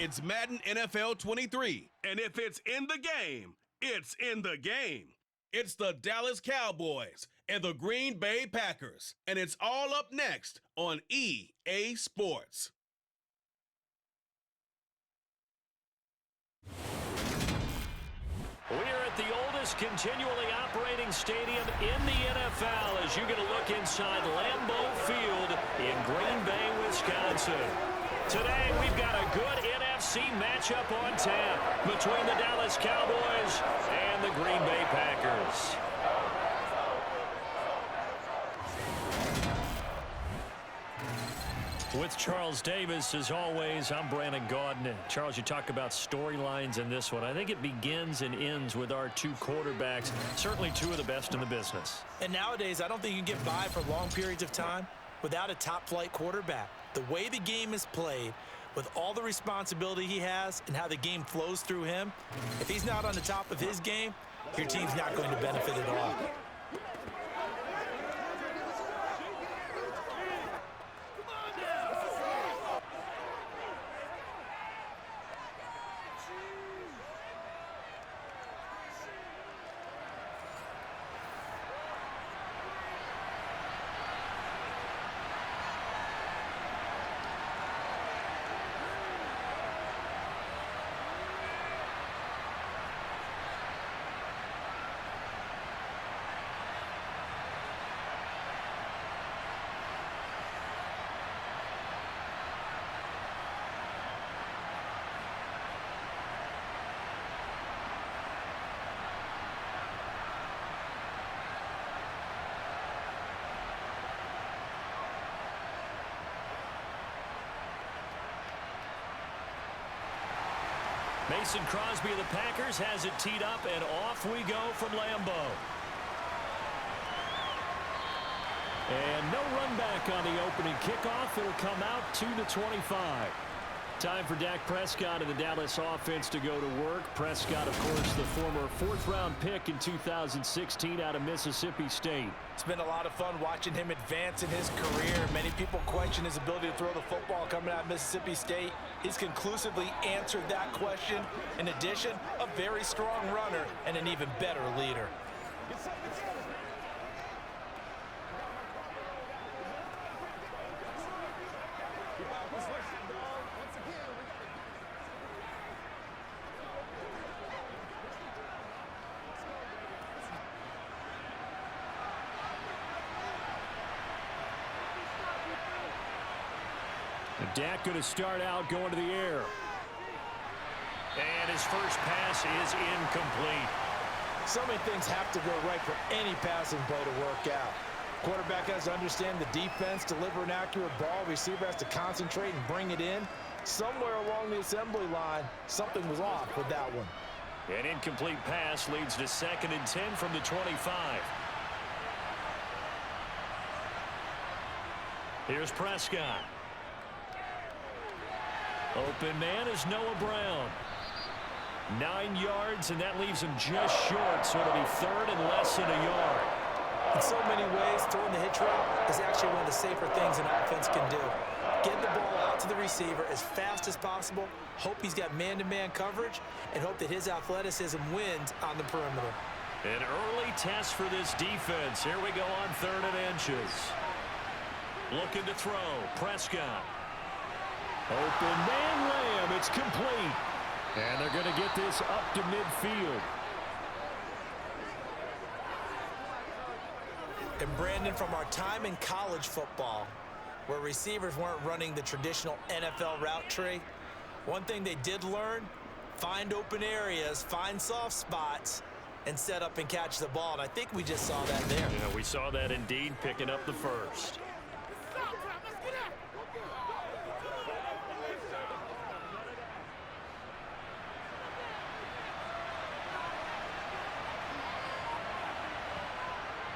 It's Madden NFL 23. And if it's in the game, it's in the game. It's the Dallas Cowboys and the Green Bay Packers. And it's all up next on EA Sports. We're at the oldest continually operating stadium in the NFL as you get a look inside Lambeau Field in Green Bay, Wisconsin. Today, we've got a good NFC matchup on tap between the Dallas Cowboys and the Green Bay Packers. With Charles Davis, as always, I'm Brandon Gaudin. Charles, you talk about storylines in this one. I think it begins and ends with our two quarterbacks, certainly two of the best in the business. And nowadays, I don't think you can get by for long periods of time without a top-flight quarterback. The way the game is played, with all the responsibility he has and how the game flows through him, if he's not on the top of his game, your team's not going to benefit at all. Mason Crosby of the Packers has it teed up, and off we go from Lambeau. And no run back on the opening kickoff. It'll come out to the 25. Time for Dak Prescott and the Dallas offense to go to work. Prescott, of course, the former fourth-round pick in 2016 out of Mississippi State. It's been a lot of fun watching him advance in his career. Many people question his ability to throw the football coming out of Mississippi State. He's conclusively answered that question. In addition, a very strong runner and an even better leader. Dak going to start out going to the air. And his first pass is incomplete. So many things have to go right for any passing play to work out. Quarterback has to understand the defense, deliver an accurate ball. Receiver has to concentrate and bring it in. Somewhere along the assembly line, something was off with that one. An incomplete pass leads to 2nd and 10 from the 25. Here's Prescott. Open man is Noah Brown. 9 yards, and that leaves him just short, so it'll be 3rd and less than a yard. In so many ways, throwing the hitch route is actually one of the safer things an offense can do. Get the ball out to the receiver as fast as possible, hope he's got man-to-man coverage, and hope that his athleticism wins on the perimeter. An early test for this defense. Here we go on 3rd and inches. Looking to throw. Prescott. Open man, Lamb. It's complete. And they're going to get this up to midfield. And Brandon, from our time in college football, where receivers weren't running the traditional NFL route tree, one thing they did learn, find open areas, find soft spots, and set up and catch the ball. And I think we just saw that there. Yeah, we saw that indeed, picking up the first.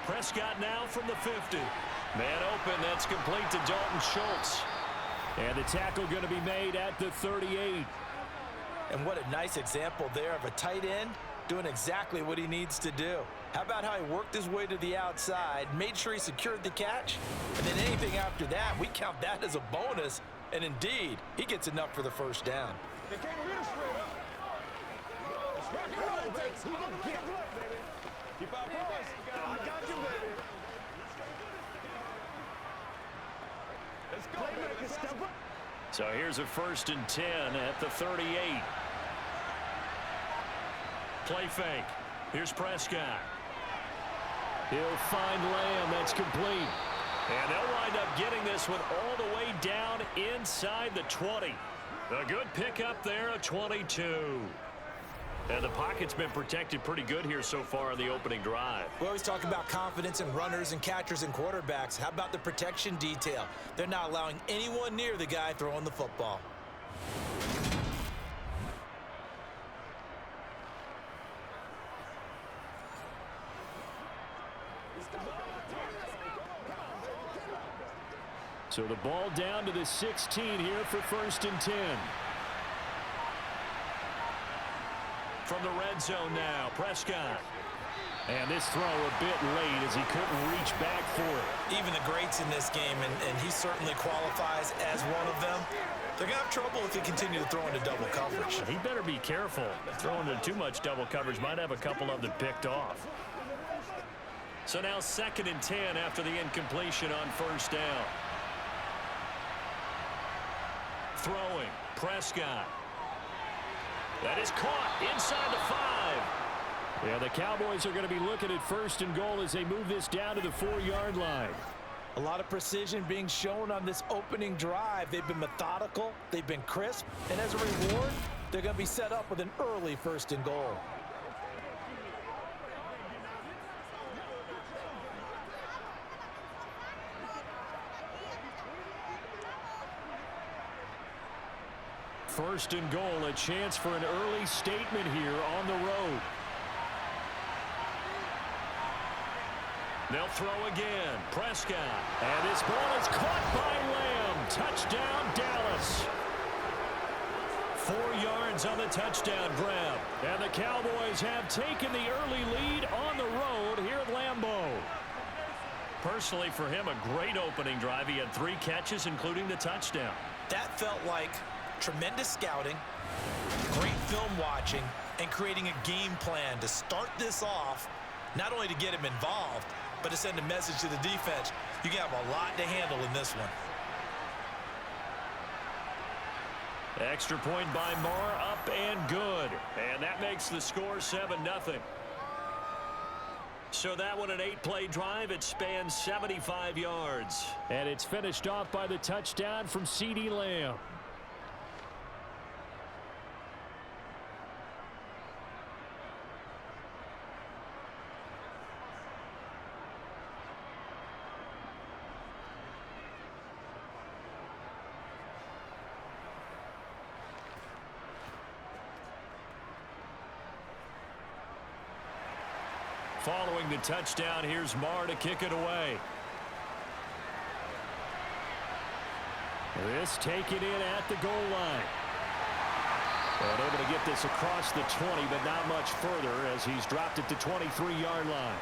Prescott now from the 50. Man open, that's complete to Dalton Schultz. And the tackle going to be made at the 38. And what a nice example there of a tight end doing exactly what he needs to do. How about how he worked his way to the outside, made sure he secured the catch, and then anything after that, we count that as a bonus. And indeed, he gets enough for the first down. They can't read us straight up. Let's rock and roll, baby. Who's gonna get blood, baby? Keep our boys. I got you, baby. Let's go, baby. Step up. So here's a 1st and 10 at the 38. Play fake. Here's Prescott. He'll find Lamb. That's complete. And they'll wind up getting this one all the way down inside the 20. A good pickup there, a 22. And the pocket's been protected pretty good here so far on the opening drive. We always talk about confidence in runners and catchers and quarterbacks. How about the protection detail? They're not allowing anyone near the guy throwing the football. So the ball down to the 16 here for 1st and 10. From the red zone now, Prescott. And this throw a bit late as he couldn't reach back for it. Even the greats in this game, and he certainly qualifies as one of them, they're going to have trouble if they continue to throw into double coverage. He better be careful. Throwing into too much double coverage might have a couple of them picked off. So now 2nd and 10 after the incompletion on 1st down. Throwing, Prescott. That is caught inside the 5. Yeah, the Cowboys are going to be looking at 1st and goal as they move this down to the 4-yard line. A lot of precision being shown on this opening drive. They've been methodical, they've been crisp, and as a reward, they're going to be set up with an early 1st and goal. First and goal, a chance for an early statement here on the road. They'll throw again. Prescott. And this ball is caught by Lamb. Touchdown, Dallas. 4 yards on the touchdown grab. And the Cowboys have taken the early lead on the road here at Lambeau. Personally, for him, a great opening drive. He had 3 catches, including the touchdown. That felt like tremendous scouting, great film watching, and creating a game plan to start this off, not only to get him involved, but to send a message to the defense. You have a lot to handle in this one. Extra point by Marr, up and good. And that makes the score 7-0. So that one, an 8-play drive. It spans 75 yards. And it's finished off by the touchdown from CeeDee Lamb. Following the touchdown, here's Marr to kick it away. This taken in at the goal line. And able to get this across the 20, but not much further as he's dropped it to 23-yard line.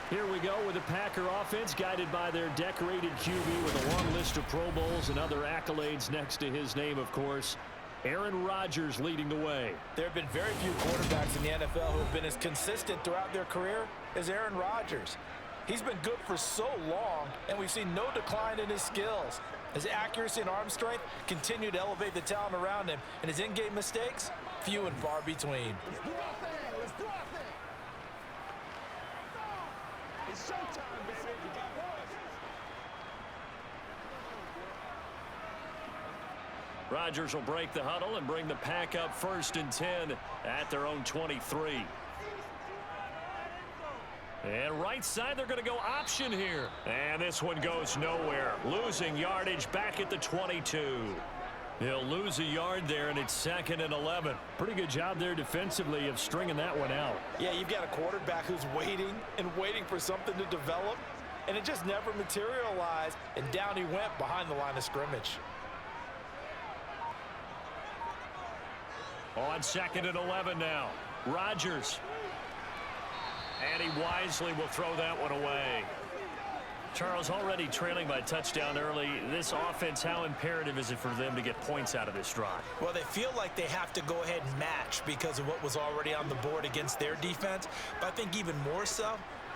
Here we go with the Packer offense guided by their decorated QB with a long list of Pro Bowls and other accolades next to his name, of course. Aaron Rodgers leading the way. There have been very few quarterbacks in the NFL who have been as consistent throughout their career as Aaron Rodgers. He's been good for so long, and we've seen no decline in his skills. His accuracy and arm strength continue to elevate the talent around him, and his in-game mistakes, few and far between. Let's do our thing. Let's do our thing. It's showtime, baby. Rodgers will break the huddle and bring the pack up 1st and 10 at their own 23. And right side, they're going to go option here. And this one goes nowhere. Losing yardage back at the 22. He'll lose a yard there, and it's 2nd and 11. Pretty good job there defensively of stringing that one out. Yeah, you've got a quarterback who's waiting and waiting for something to develop, and it just never materialized, and down he went behind the line of scrimmage. On 2nd and 11 now. Rodgers. And he wisely will throw that one away. Charles, already trailing by touchdown early. This offense, how imperative is it for them to get points out of this drive? Well, they feel like they have to go ahead and match because of what was already on the board against their defense. But I think even more so,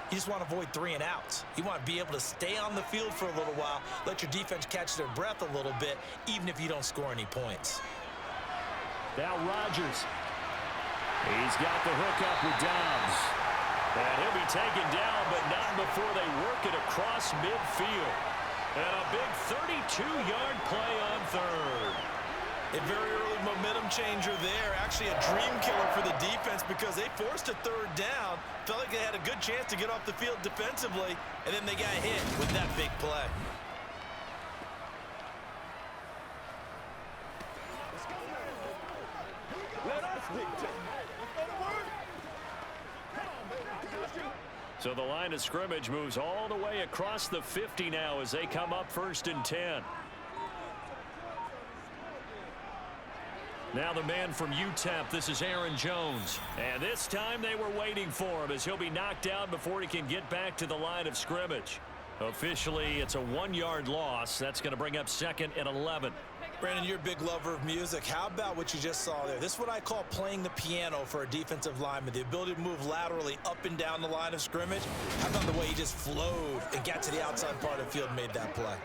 you just want to avoid 3 and outs. You want to be able to stay on the field for a little while, let your defense catch their breath a little bit, even if you don't score any points. Now Rodgers. He's got the hook up with Dobbs. And he'll be taken down, but not before they work it across midfield. And a big 32-yard play on third. A very early momentum changer there. Actually a dream killer for the defense because they forced a 3rd down. Felt like they had a good chance to get off the field defensively, and then they got hit with that big play. Let us dictate. So the line of scrimmage moves all the way across the 50 now as they come up 1st and 10. Now the man from UTEP, this is Aaron Jones. And this time they were waiting for him as he'll be knocked down before he can get back to the line of scrimmage. Officially, it's a 1-yard loss. That's going to bring up 2nd and 11. Brandon, you're a big lover of music. How about what you just saw there? This is what I call playing the piano for a defensive lineman. The ability to move laterally up and down the line of scrimmage. How about the way he just flowed and got to the outside part of the field and made that play?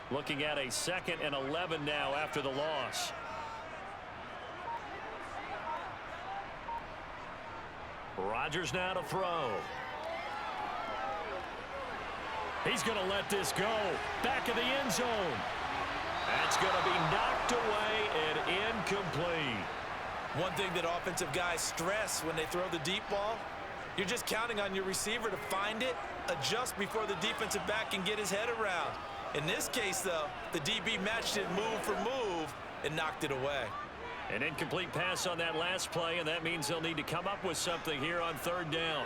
Looking at a 2nd and 11 now after the loss. Rodgers now to throw. He's going to let this go. Back of the end zone. That's going to be knocked away and incomplete. One thing that offensive guys stress when they throw the deep ball, you're just counting on your receiver to find it, adjust before the defensive back can get his head around. In this case, though, the DB matched it move for move and knocked it away. An incomplete pass on that last play, and that means they'll need to come up with something here on 3rd down.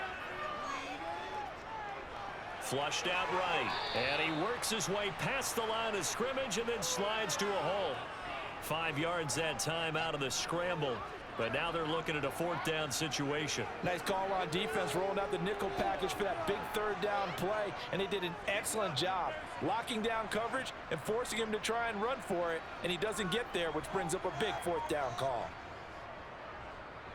Flushed out right, and he works his way past the line of scrimmage and then slides to a hole. 5 yards that time out of the scramble, but now they're looking at a 4th down situation. Nice call on defense, rolling out the nickel package for that big 3rd down play, and they did an excellent job locking down coverage and forcing him to try and run for it, and he doesn't get there, which brings up a big 4th down call.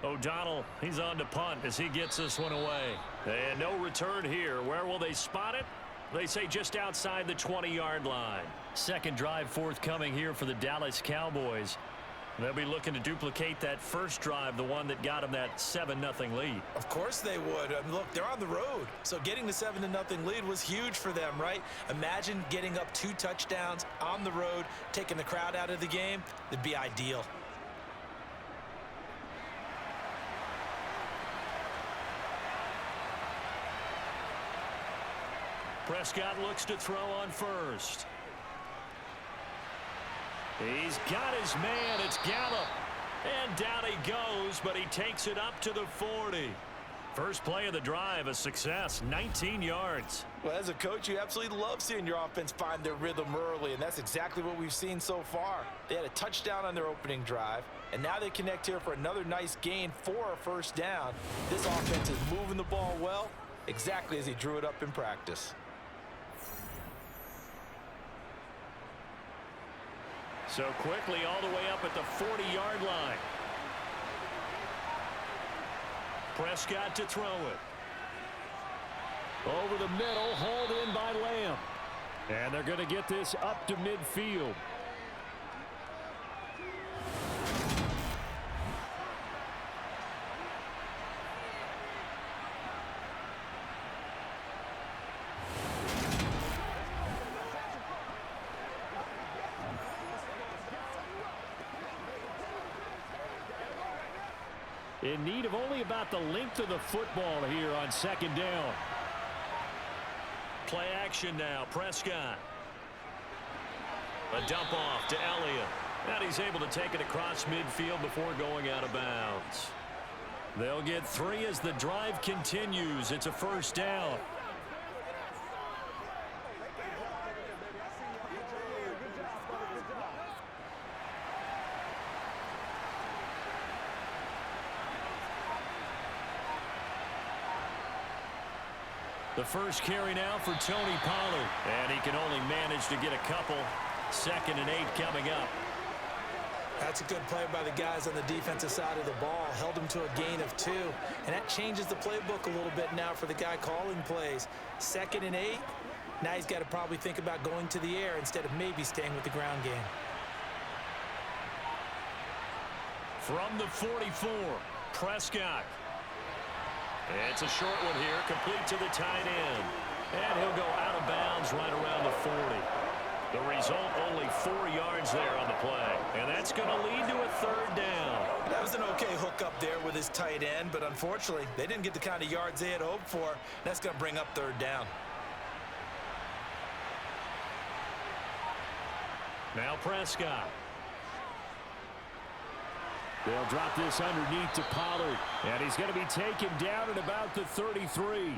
O'Donnell, he's on to punt as he gets this one away. And no return here. Where will they spot it? They say just outside the 20-yard line. 2nd drive forthcoming here for the Dallas Cowboys. They'll be looking to duplicate that first drive, the one that got them that 7-0 lead. Of course they would. Look, they're on the road, so getting the 7-0 lead was huge for them, right? Imagine getting up 2 touchdowns on the road, taking the crowd out of the game. It'd be ideal. Prescott looks to throw on first. He's got his man. It's Gallup. And down he goes, but he takes it up to the 40. First play of the drive, a success, 19 yards. Well, as a coach, you absolutely love seeing your offense find their rhythm early, and that's exactly what we've seen so far. They had a touchdown on their opening drive, and now they connect here for another nice gain for a 1st down. This offense is moving the ball well, exactly as he drew it up in practice. So quickly all the way up at the 40-yard line. Prescott to throw it. Over the middle, hauled in by Lamb. And they're going to get this up to midfield. In need of only about the length of the football here on 2nd down. Play action now, Prescott. A dump off to Elliott. And he's able to take it across midfield before going out of bounds. They'll get 3 as the drive continues. It's a 1st down. The first carry now for Tony Pollard. And he can only manage to get a couple. 2nd and 8 coming up. That's a good play by the guys on the defensive side of the ball. Held him to a gain of 2. And that changes the playbook a little bit now for the guy calling plays. 2nd and 8. Now he's got to probably think about going to the air instead of maybe staying with the ground game. From the 44, Prescott. It's a short one here, complete to the tight end. And he'll go out of bounds right around the 40. The result, only 4 yards there on the play. And that's going to lead to a 3rd down. That was an okay hook up there with his tight end, but unfortunately, they didn't get the kind of yards they had hoped for. That's going to bring up 3rd down. Now Prescott. They'll drop this underneath to Pollard, and he's going to be taken down at about the 33.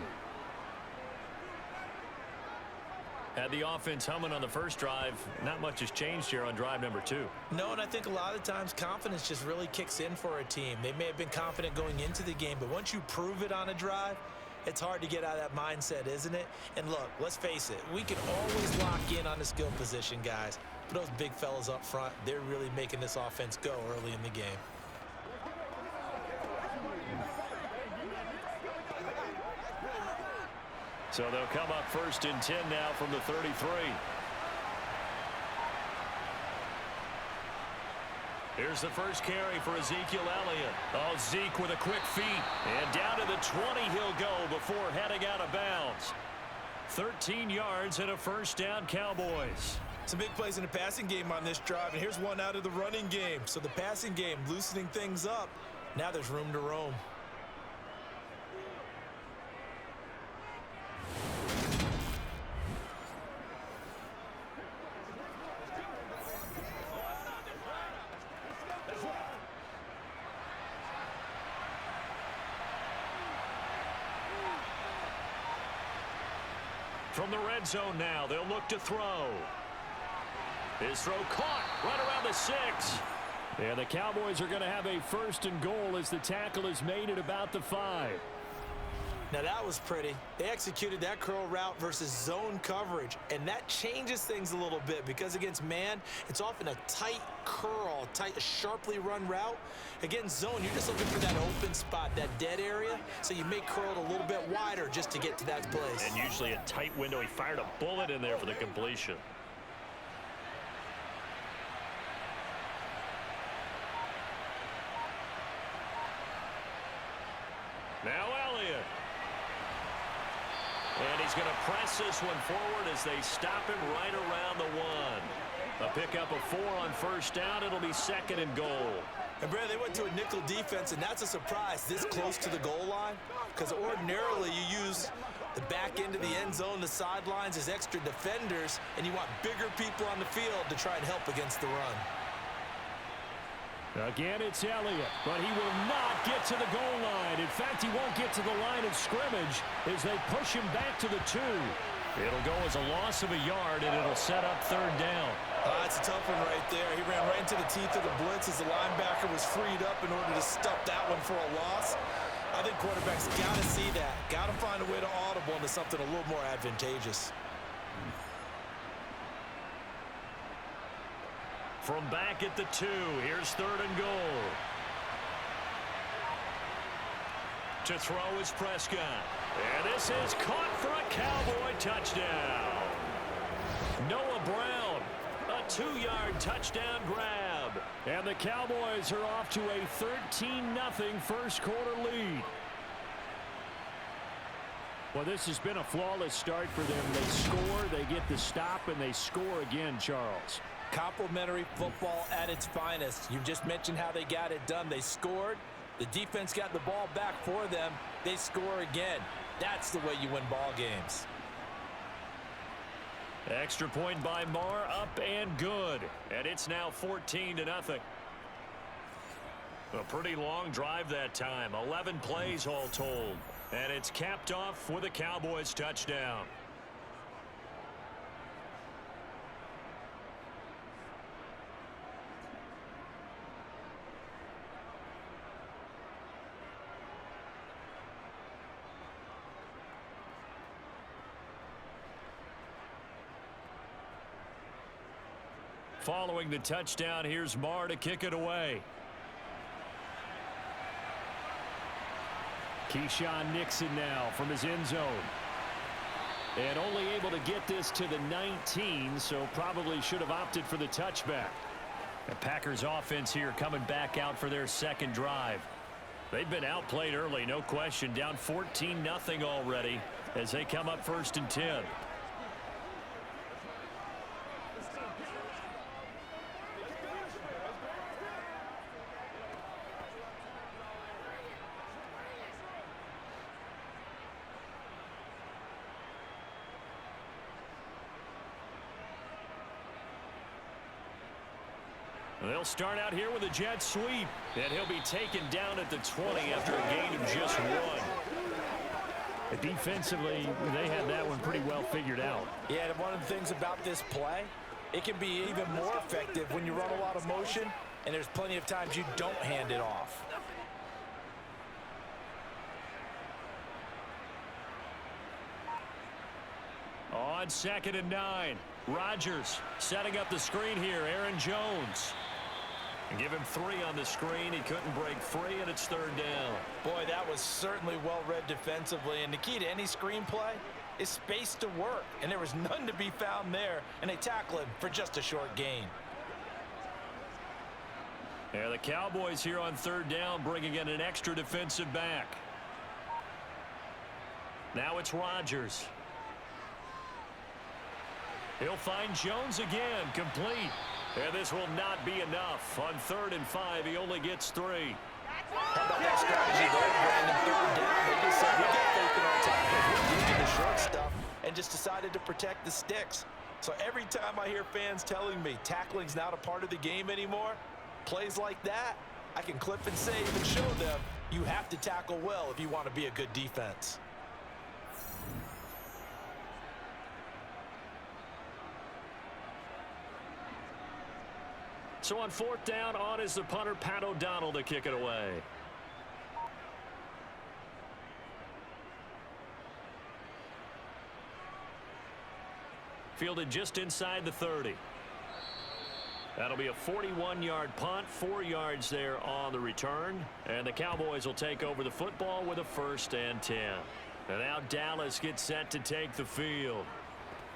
Had the offense humming on the first drive. Not much has changed here on drive number 2. No, and I think a lot of times confidence just really kicks in for a team. They may have been confident going into the game, but once you prove it on a drive, it's hard to get out of that mindset, isn't it? And look, let's face it, we can always lock in on the skill position, guys. But those big fellas up front, they're really making this offense go early in the game. So they'll come up 1st and 10 now from the 33. Here's the first carry for Ezekiel Elliott. Oh, Zeke with a quick feet. And down to the 20 he'll go before heading out of bounds. 13 yards and a 1st down, Cowboys. Some big plays in the passing game on this drive, and here's one out of the running game. So the passing game loosening things up. Now there's room to roam. From the red zone now, they'll look to throw. His throw caught right around the 6. And the Cowboys are going to have a 1st and goal as the tackle is made at about the 5. Now that was pretty. They executed that curl route versus zone coverage, and that changes things a little bit because against man, it's often a tight curl, a sharply run route. Against zone, you're just looking for that open spot, that dead area, so you may curl it a little bit wider just to get to that place. And usually a tight window. He fired a bullet in there for the completion. Now Elliott. And he's going to press this one forward as they stop him right around the 1. A pickup of 4 on 1st down. It'll be 2nd and goal. And, Brad, they went to a nickel defense, and that's a surprise this close to the goal line because ordinarily you use the back end of the end zone, the sidelines as extra defenders, and you want bigger people on the field to try and help against the run. Again, it's Elliott, but he will not get to the goal line. In fact, he won't get to the line of scrimmage as they push him back to the 2. It'll go as a loss of a yard, and it'll set up 3rd down. That's a tough one right there. He ran right into the teeth of the blitz as the linebacker was freed up in order to stop that one for a loss. I think quarterbacks got to see that. Got to find a way to audible into something a little more advantageous. From back at the 2, here's 3rd and goal. To throw is Prescott. And this is caught for a Cowboy touchdown. Noah Brown, a 2-yard touchdown grab. And the Cowboys are off to a 13-0 first quarter lead. Well, this has been a flawless start for them. They score, they get the stop, and they score again, Charles. Complimentary football at its finest. You just mentioned how they got it done. They scored. The defense got the ball back for them. They score again. That's the way you win ball games. Extra point by Marr, up and good. And it's now 14-0. A pretty long drive that time. 11 plays all told. And it's capped off with a Cowboys touchdown. Following the touchdown, here's Marr to kick it away. Keyshawn Nixon now from his end zone. And only able to get this to the 19, so probably should have opted for the touchback. The Packers offense here coming back out for their second drive. They've been outplayed early, no question. Down 14-0 already as they come up 1st and 10. They'll start out here with a jet sweep, and he'll be taken down at the 20 after a gain of just 1. Defensively, they had that one pretty well figured out. Yeah, and one of the things about this play, it can be even more effective when you run a lot of motion, and there's plenty of times you don't hand it off. On 2nd and 9, Rodgers setting up the screen here. Aaron Jones. And give him 3 on the screen. He couldn't break free, and it's 3rd down. Boy, that was certainly well read defensively. And the key to any screenplay is space to work. And there was none to be found there. And they tackle him for just a short gain. Yeah, the Cowboys here on 3rd down, bringing in an extra defensive back. Now it's Rodgers. He'll find Jones again, complete. And this will not be enough. On 3rd and 5, he only gets 3. How about that strategy there, Brandon? 3rd down, they just said, we got faith in our tackles. We're doing the short stuff and just decided to protect the sticks. So every time I hear fans telling me tackling's not a part of the game anymore, plays like that, I can clip and save and show them you have to tackle well if you want to be a good defense. So on 4th down, on is the punter, Pat O'Donnell, to kick it away. Fielded just inside the 30. That'll be a 41-yard punt, 4 yards there on the return. And the Cowboys will take over the football with a 1st and 10. And now Dallas gets set to take the field.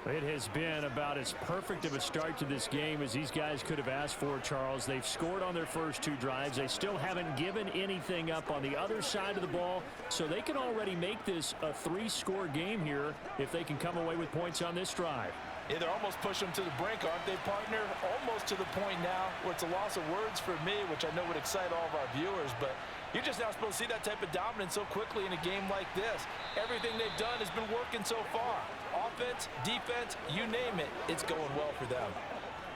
It has been about as perfect of a start to this game as these guys could have asked for, Charles. They've scored on their first 2 drives. They still haven't given anything up on the other side of the ball, so they can already make this a 3-score game here if they can come away with points on this drive. Yeah, they're almost pushing them to the brink, aren't they, partner? Almost to the point now where it's a loss of words for me, which I know would excite all of our viewers, but you're just not supposed to see that type of dominance so quickly in a game like this. Everything they've done has been working so far. Offense, defense, you name it, it's going well for them.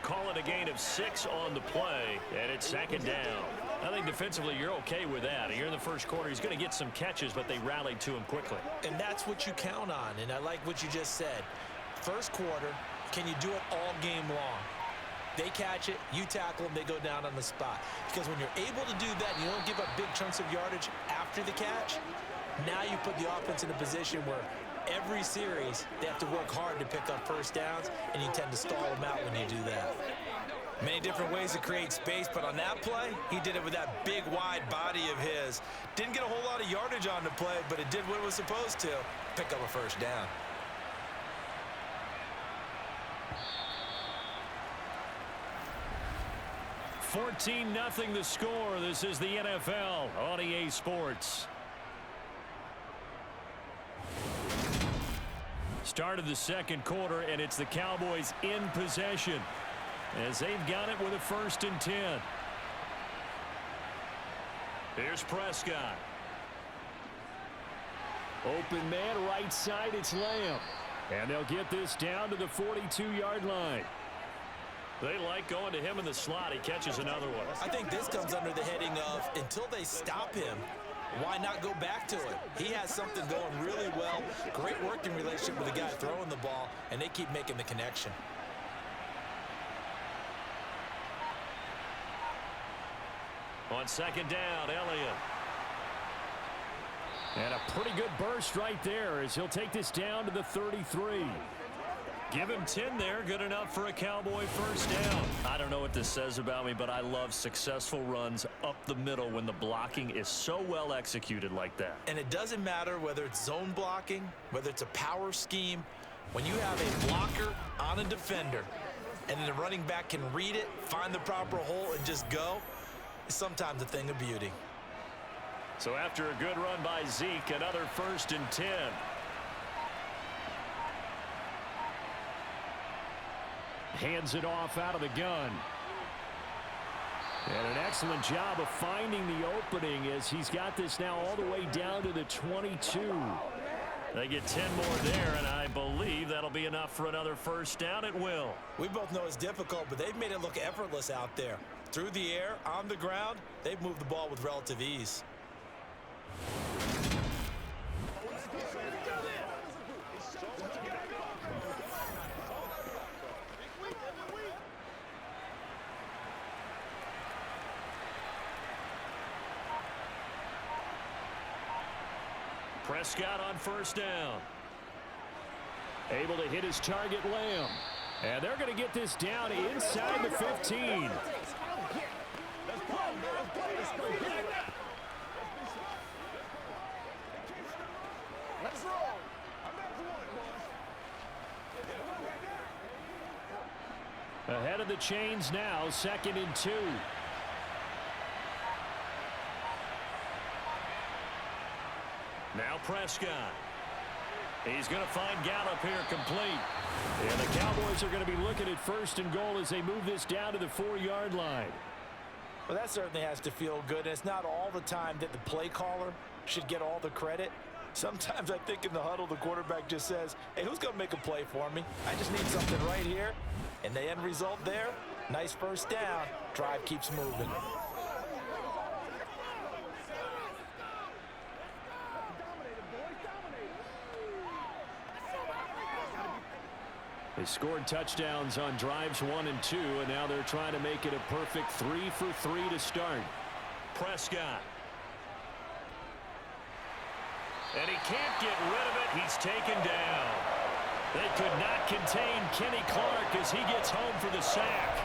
Call it a gain of 6 on the play, and it's 2nd down. I think defensively you're okay with that. Here in the first quarter, he's going to get some catches, but they rallied to him quickly. And that's what you count on, and I like what you just said. First quarter, can you do it all game long? They catch it, you tackle them, they go down on the spot. Because when you're able to do that, and you don't give up big chunks of yardage after the catch, now you put the offense in a position where every series they have to work hard to pick up 1st downs, and you tend to stall them out when you do that. Many different ways to create space, but on that play, he did it with that big, wide body of his. Didn't get a whole lot of yardage on the play, but it did what it was supposed to, pick up a 1st down. $14-0 the score. This is the NFL on EA Sports. Start of the second quarter, and it's the Cowboys in possession as they've got it with a 1st and 10. Here's Prescott. Open man, right side, it's Lamb. And they'll get this down to the 42-yard line. They like going to him in the slot. He catches another one. I think this comes under the heading of until they stop him, why not go back to it? He has something going really well. Great working relationship with the guy throwing the ball, and they keep making the connection. On 2nd down, Elliott. And a pretty good burst right there as he'll take this down to the 33. Give him 10 there. Good enough for a Cowboy first down. I don't know what this says about me, but I love successful runs up the middle when the blocking is so well executed like that. And it doesn't matter whether it's zone blocking, whether it's a power scheme. When you have a blocker on a defender and then the running back can read it, find the proper hole, and just go, it's sometimes a thing of beauty. So after a good run by Zeke, another 1st and 10. Hands it off out of the gun. And an excellent job of finding the opening as he's got this now all the way down to the 22. They get 10 more there, and I believe that'll be enough for another first down. It will. We both know it's difficult, but they've made it look effortless out there. Through the air, on the ground, they've moved the ball with relative ease. Prescott on first down. Able to hit his target, Lamb. And they're going to get this down inside the 15. Let's roll. Ahead of the chains now, 2nd and 2. Now Prescott. He's going to find Gallup here complete. And the Cowboys are going to be looking at 1st and goal as they move this down to the 4-yard line. Well, that certainly has to feel good. It's not all the time that the play caller should get all the credit. Sometimes I think in the huddle, the quarterback just says, hey, who's going to make a play for me? I just need something right here. And the end result there, nice first down. Drive keeps moving. They scored touchdowns on drives 1 and 2, and now they're trying to make it a perfect 3 for 3 to start. Prescott. And he can't get rid of it. He's taken down. They could not contain Kenny Clark as he gets home for the sack.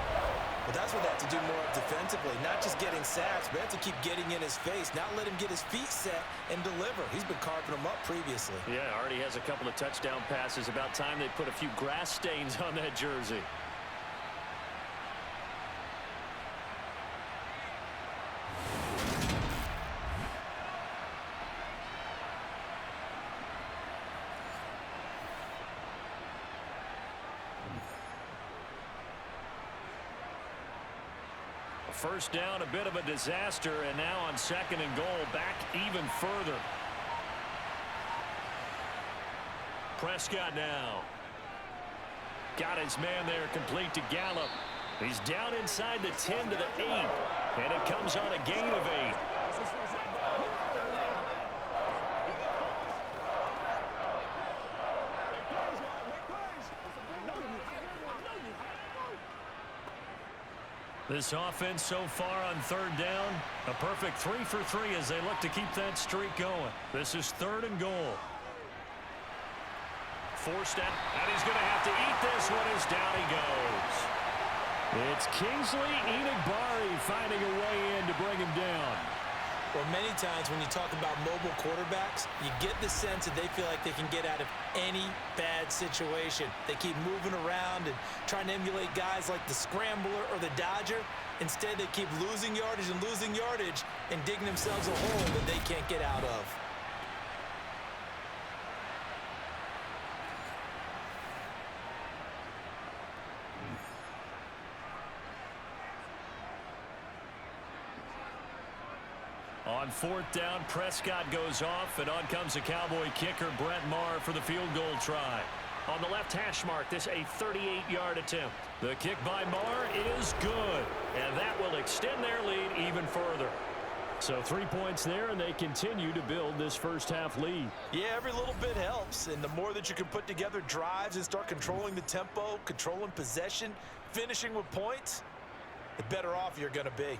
But that's what they have to do more of defensively, not just getting sacks, but they have to keep getting in his face, not let him get his feet set and deliver. He's been carving them up previously. Yeah, already has a couple of touchdown passes. About time they put a few grass stains on that jersey. First down, a bit of a disaster, and now on 2nd and goal, back even further. Prescott now. Got his man there, complete to Gallup. He's down inside the 10 to the 8, and it comes on a gain of 8. This offense so far on 3rd down, a perfect 3 for 3 as they look to keep that streak going. This is 3rd and goal. Forced out, and he's going to have to eat this one as down he goes. It's Kingsley Enagbari finding a way in to bring him down. Well, many times when you talk about mobile quarterbacks, you get the sense that they feel like they can get out of any bad situation. They keep moving around and trying to emulate guys like the Scrambler or the Dodger. Instead, they keep losing yardage and digging themselves a hole that they can't get out of. On 4th down, Prescott goes off, and on comes the Cowboy kicker, Brett Maher, for the field goal try. On the left hash mark, this a 38-yard attempt. The kick by Maher is good, and that will extend their lead even further. So 3 points there, and they continue to build this first half lead. Yeah, every little bit helps, and the more that you can put together drives and start controlling the tempo, controlling possession, finishing with points, the better off you're going to be.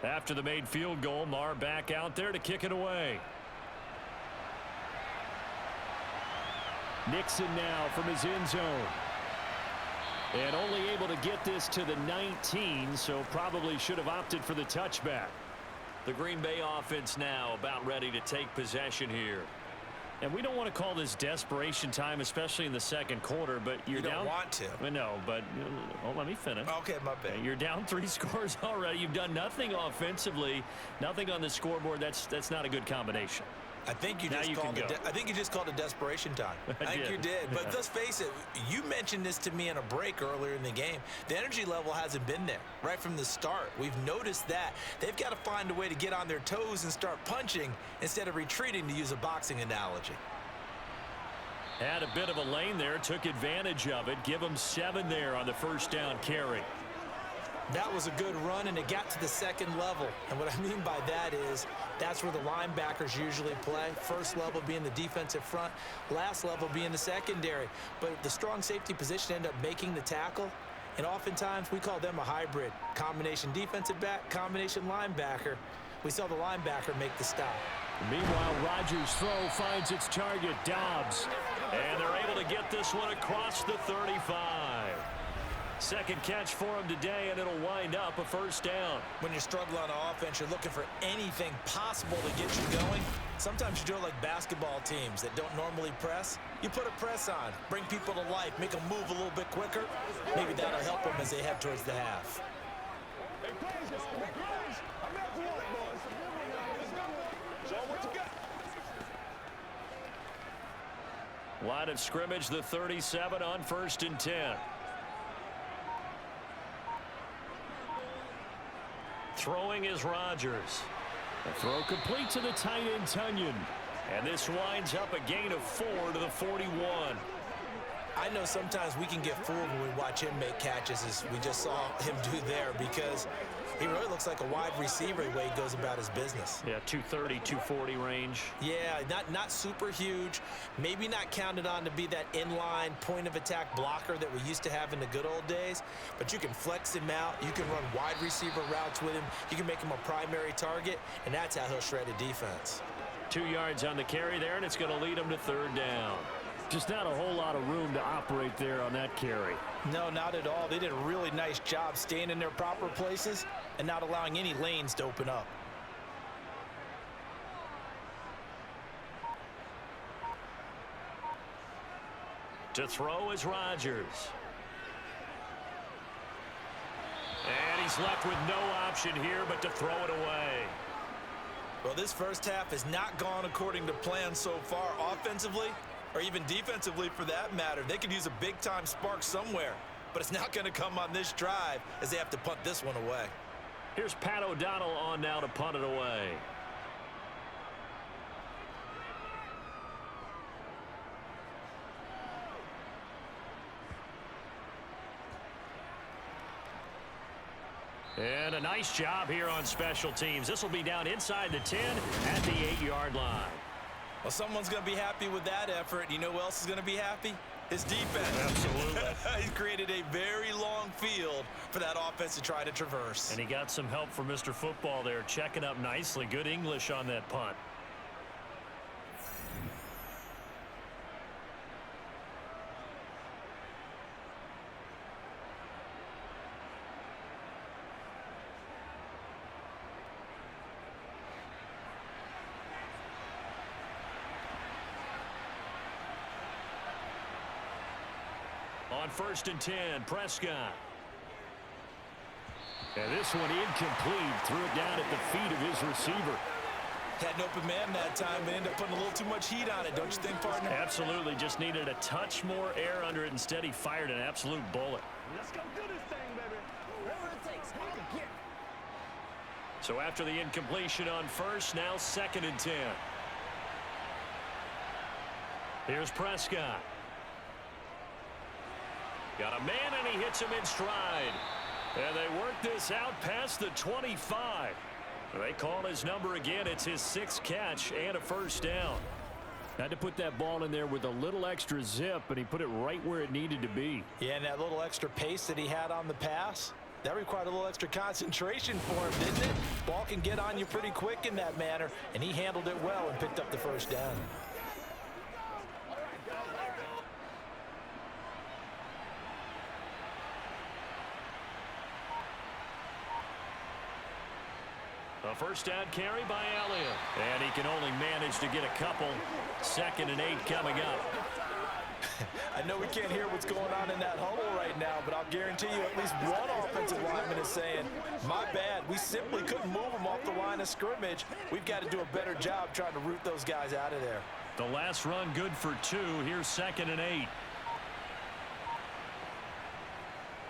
After the made field goal, Marr back out there to kick it away. Nixon now from his end zone. And only able to get this to the 19, so probably should have opted for the touchback. The Green Bay offense now about ready to take possession here. And we don't want to call this desperation time, especially in the second quarter, but you're down. You don't want to. No, but let me finish. Okay, my bad. You're down 3 scores already. You've done nothing offensively, nothing on the scoreboard. That's not a good combination. I think you just called it desperation time. I think you did. But let's face it, you mentioned this to me in a break earlier in the game. The energy level hasn't been there right from the start. We've noticed that. They've got to find a way to get on their toes and start punching instead of retreating, to use a boxing analogy. Had a bit of a lane there, took advantage of it. Give them 7 there on the first down carry. That was a good run, and it got to the second level. And what I mean by that is that's where the linebackers usually play. First level being the defensive front, last level being the secondary. But the strong safety position ended up making the tackle, and oftentimes we call them a hybrid. Combination defensive back, combination linebacker. We saw the linebacker make the stop. Meanwhile, Rodgers' throw finds its target, Dobbs. And they're able to get this one across the 35. Second catch for him today, and it'll wind up a first down. When you're struggling on offense, you're looking for anything possible to get you going. Sometimes you do it like basketball teams that don't normally press. You put a press on, bring people to life, make them move a little bit quicker. Maybe that'll help them as they head towards the half. Hey, please, y'all. Please. I'm not for it, boys. Show 'em what you got. Line of scrimmage, the 37 on 1st and 10. Throwing is Rodgers. The throw complete to the tight end, Tunyon. And this winds up a gain of 4 to the 41. I know sometimes we can get fooled when we watch him make catches, as we just saw him do there, because he really looks like a wide receiver the way he goes about his business. Yeah, 230, 240 range. Yeah, not super huge. Maybe not counted on to be that inline point-of-attack blocker that we used to have in the good old days, but you can flex him out. You can run wide receiver routes with him. You can make him a primary target, and that's how he'll shred a defense. 2 yards on the carry there, and it's going to lead him to 3rd down. Just not a whole lot of room to operate there on that carry. No, not at all. They did a really nice job staying in their proper places and not allowing any lanes to open up. To throw is Rodgers. And he's left with no option here but to throw it away. Well, this first half has not gone according to plan so far offensively, or even defensively for that matter. They could use a big-time spark somewhere, but it's not going to come on this drive as they have to punt this one away. Here's Pat O'Donnell on now to punt it away. And a nice job here on special teams. This will be down inside the 10 at the 8-yard line. Well, someone's going to be happy with that effort. You know who else is going to be happy? His defense. Absolutely. He's created a very long field for that offense to try to traverse. And he got some help from Mr. Football there, checking up nicely. Good English on that punt. On 1st and 10, Prescott. And this one incomplete. Threw it down at the feet of his receiver. Had an open man that time, but ended up putting a little too much heat on it, don't you think, partner? Absolutely. Just needed a touch more air under it. Instead, he fired an absolute bullet. Let's go do this thing, baby. Whatever it takes. Make it get. So after the incompletion on 1st, now 2nd and 10. Here's Prescott. Got a man, and he hits him in stride. And they work this out past the 25. They call his number again. It's his 6th catch and a first down. Had to put that ball in there with a little extra zip, and he put it right where it needed to be. Yeah, and that little extra pace that he had on the pass, That required a little extra concentration for him, didn't it? Ball can get on you pretty quick in that manner, and he handled it well and picked up the first down. A first down carry by Elliott. And he can only manage to get a couple. 2nd and 8 coming up. I know we can't hear what's going on in that huddle right now, but I'll guarantee you at least one offensive lineman is saying, my bad, we simply couldn't move them off the line of scrimmage. We've got to do a better job trying to root those guys out of there. The last run good for 2. Here's 2nd and 8.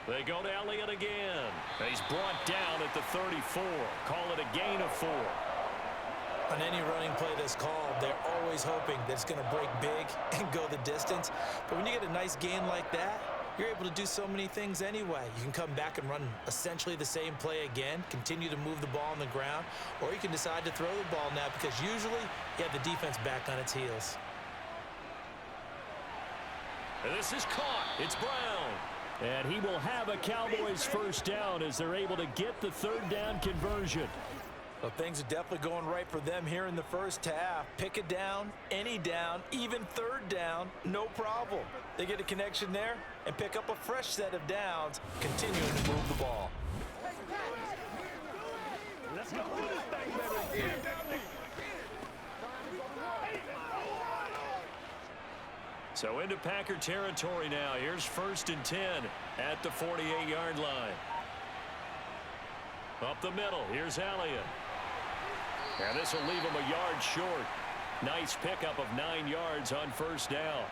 They go to Elliott again. He's brought down at the 34. Call it a gain of 4. On any running play that's called, they're always hoping that it's going to break big and go the distance. But when you get a nice gain like that, you're able to do so many things anyway. You can come back and run essentially the same play again, continue to move the ball on the ground, or you can decide to throw the ball now because usually you have the defense back on its heels. And this is caught. It's Brown. And he will have a Cowboys first down as they're able to get the 3rd down conversion. Well, things are definitely going right for them here in the first half. Pick a down, any down, even 3rd down, no problem. They get a connection there and pick up a fresh set of downs, continuing to move the ball. Let's go do this thing, baby. So into Packer territory now. Here's 1st and 10 at the 48-yard line. Up the middle. Here's Elliott. And this will leave him a yard short. Nice pickup of 9 yards on first down.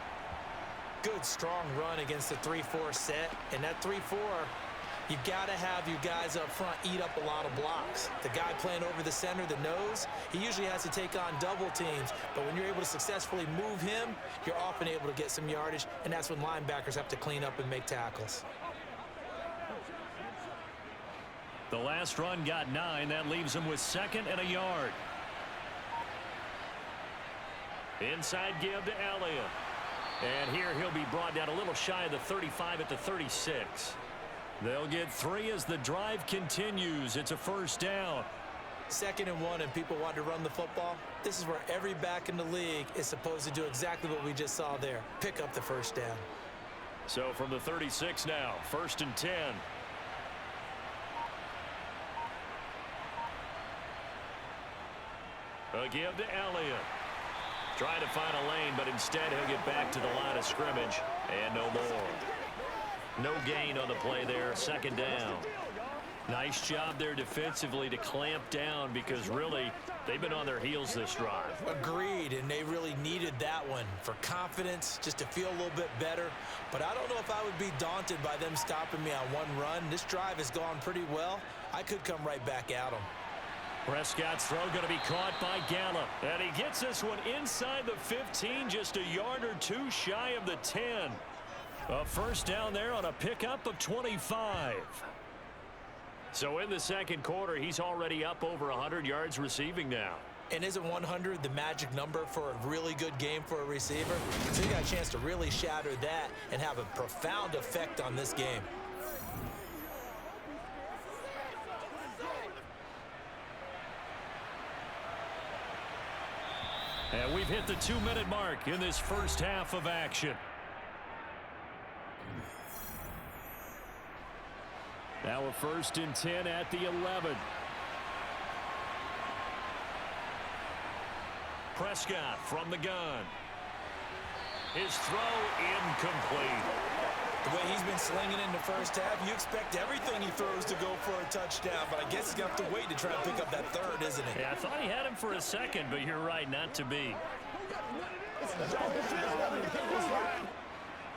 Good, strong run against the 3-4 set. And that 3-4, you got to have your guys up front eat up a lot of blocks. The guy playing over the center, the nose, he usually has to take on double teams. But when you're able to successfully move him, you're often able to get some yardage. And that's when linebackers have to clean up and make tackles. The last run got 9. That leaves him with 2nd and a yard. Inside give to Elliott. And here he'll be brought down a little shy of the 35 at the 36. They'll get 3 as the drive continues. It's a first down. 2nd and 1 and people want to run the football. This is where every back in the league is supposed to do exactly what we just saw there. Pick up the first down. So from the 36 now, 1st and 10. A give to Elliott. Trying to find a lane, but instead he'll get back to the line of scrimmage. And no more. No gain on the play there. 2nd down. Nice job there defensively to clamp down because really they've been on their heels this drive. Agreed, and they really needed that one for confidence, just to feel a little bit better. But I don't know if I would be daunted by them stopping me on one run. This drive has gone pretty well. I could come right back at them. Prescott's throw going to be caught by Gallup. And he gets this one inside the 15, just a yard or 2 shy of the 10. A first down there on a pickup of 25. So in the 2nd quarter, he's already up over 100 yards receiving now. And isn't 100 the magic number for a really good game for a receiver? So you got a chance to really shatter that and have a profound effect on this game. And we've hit the 2-minute mark in this first half of action. Now a 1st and 10 at the 11. Prescott from the gun. His throw incomplete. The way he's been slinging in the first half, you expect everything he throws to go for a touchdown, but I guess he's going to have to wait to try and pick up that 3rd, isn't he? Yeah, I thought he had him for a second, but you're right, not to be.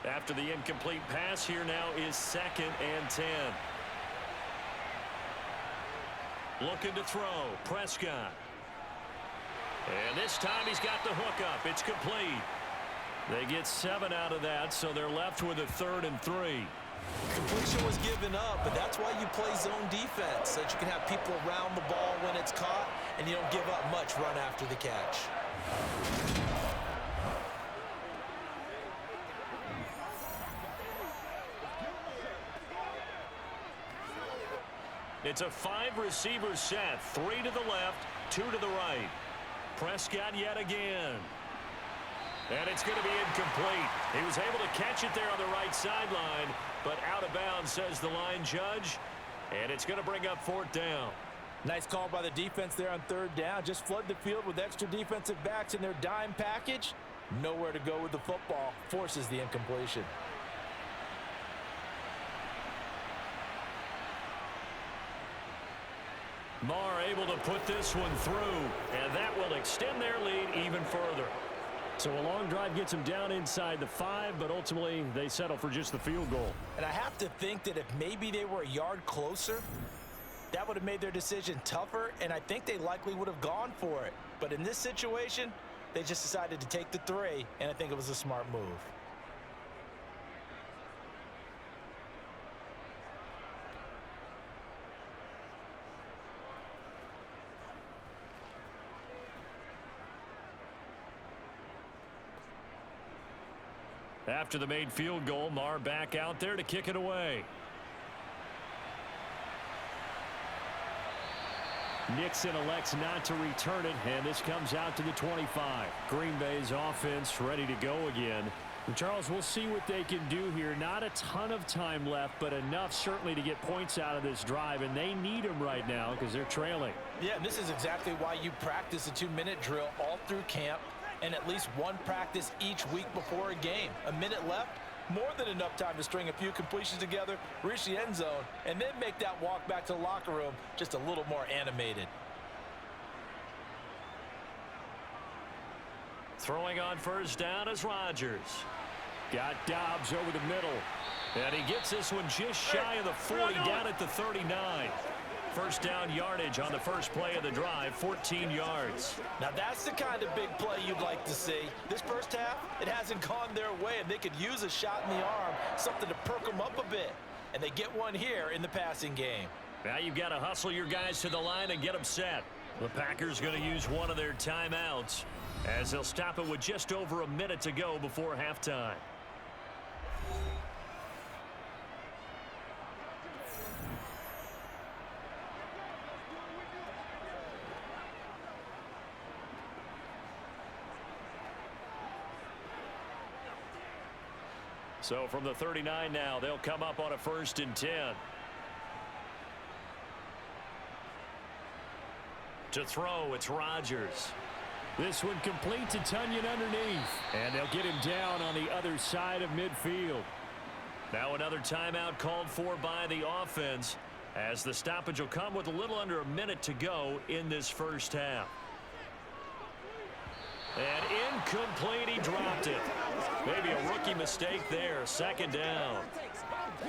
After the incomplete pass, here now is 2nd and 10. Looking to throw, Prescott. And this time he's got the hook up. It's complete. They get 7 out of that, so they're left with a 3rd and 3. Completion was given up, but that's why you play zone defense, so that you can have people around the ball when it's caught, and you don't give up much run after the catch. It's a 5-receiver set. 3 to the left, 2 to the right. Prescott yet again. And it's going to be incomplete. He was able to catch it there on the right sideline, but out of bounds, says the line judge. And it's going to bring up 4th down. Nice call by the defense there on 3rd down. Just flood the field with extra defensive backs in their dime package. Nowhere to go with the football. Forces the incompletion. Marr able to put this one through, and that will extend their lead even further. So a long drive gets them down inside the 5, but ultimately they settle for just the field goal. And I have to think that if maybe they were a yard closer, that would have made their decision tougher, and I think they likely would have gone for it. But in this situation, they just decided to take the 3, and I think it was a smart move. After the made field goal, Marr back out there to kick it away. Nixon elects not to return it, and this comes out to the 25. Green Bay's offense ready to go again. And Charles, we'll see what they can do here. Not a ton of time left, but enough certainly to get points out of this drive, and they need them right now because they're trailing. Yeah, this is exactly why you practice a 2-minute drill all through camp, and at least one practice each week before a game. A minute left, more than enough time to string a few completions together, reach the end zone, and then make that walk back to the locker room just a little more animated. Throwing on 1st down is Rodgers. Got Dobbs over the middle. And he gets this one just shy of the 40, down at the 39. 1st down yardage on the first play of the drive, 14 yards. Now that's the kind of big play you'd like to see. This first half, it hasn't gone their way, and they could use a shot in the arm, something to perk them up a bit. And they get one here in the passing game. Now you've got to hustle your guys to the line and get them set. The Packers going to use one of their timeouts as they'll stop it with just over a minute to go before halftime. So from the 39 now, they'll come up on a 1st and 10. To throw, it's Rodgers. This one complete to Tunyon underneath. And they'll get him down on the other side of midfield. Now another timeout called for by the offense as the stoppage will come with a little under a minute to go in this first half. And incomplete, he dropped it. Maybe a rookie mistake there, 2nd down.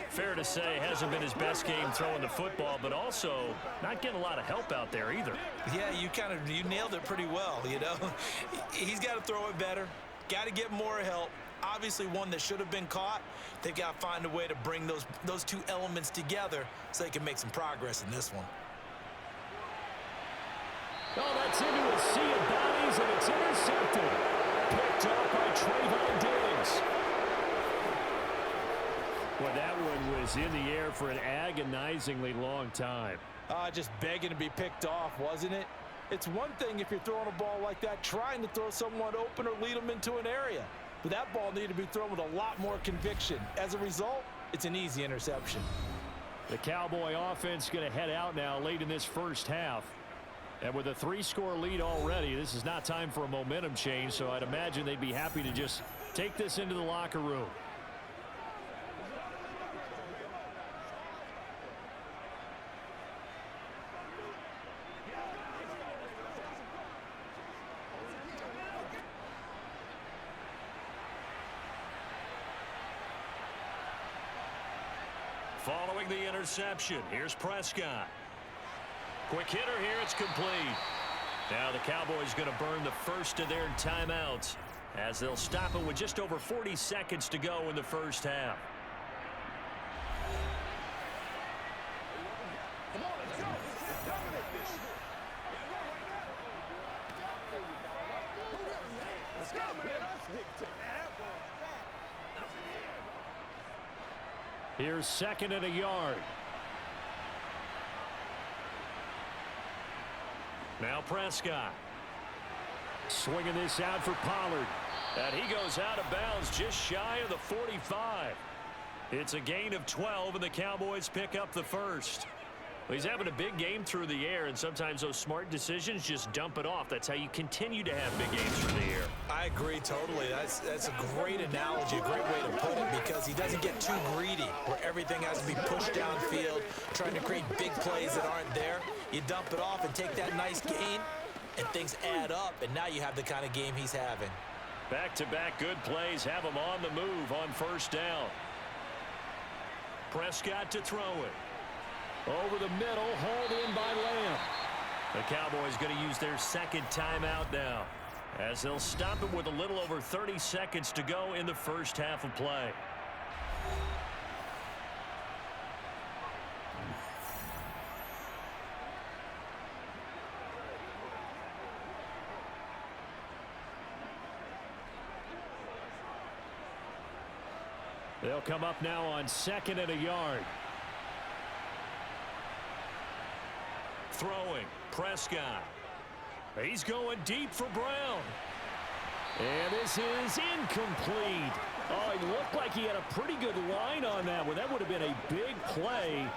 Fair to say, hasn't been his best game throwing the football, but also not getting a lot of help out there either. Yeah, you nailed it pretty well, you know. He's got to throw it better, got to get more help. Obviously one that should have been caught. They've got to find a way to bring those two elements together so they can make some progress in this one. Oh, that's into a sea of bodies, and it's intercepted. Picked up by Trayvon Diggs. Well, that one was in the air for an agonizingly long time. Just begging to be picked off, wasn't it? It's one thing if you're throwing a ball like that, trying to throw someone open or lead them into an area. But that ball needed to be thrown with a lot more conviction. As a result, it's an easy interception. The Cowboy offense going to head out now late in this first half. And with a 3-score lead already, this is not time for a momentum change, so I'd imagine they'd be happy to just take this into the locker room. Following the interception, here's Prescott. Quick hitter here, it's complete. Now the Cowboys going to burn the first of their timeouts as they'll stop it with just over 40 seconds to go in the first half. Come on, let's go. Dominate this. Let's go, man. Here's 2nd and a yard. Now Prescott. Swinging this out for Pollard. And he goes out of bounds just shy of the 45. It's a gain of 12, and the Cowboys pick up the first. Well, he's having a big game through the air, and sometimes those smart decisions just dump it off. That's how you continue to have big games through the air. I agree totally. That's a great analogy, a great way to put it, because he doesn't get too greedy where everything has to be pushed downfield, trying to create big plays that aren't there. You dump it off and take that nice gain, and things add up, and now you have the kind of game he's having. Back-to-back good plays have him on the move on first down. Prescott to throw it. Over the middle, hauled in by Lamb. The Cowboys going to use their second timeout now, as they'll stop it with a little over 30 seconds to go in the first half of play. They'll come up now on 2nd and a yard. Throwing, Prescott. He's going deep for Brown. And this is incomplete. Oh, he looked like he had a pretty good line on that one. That would have been a big play,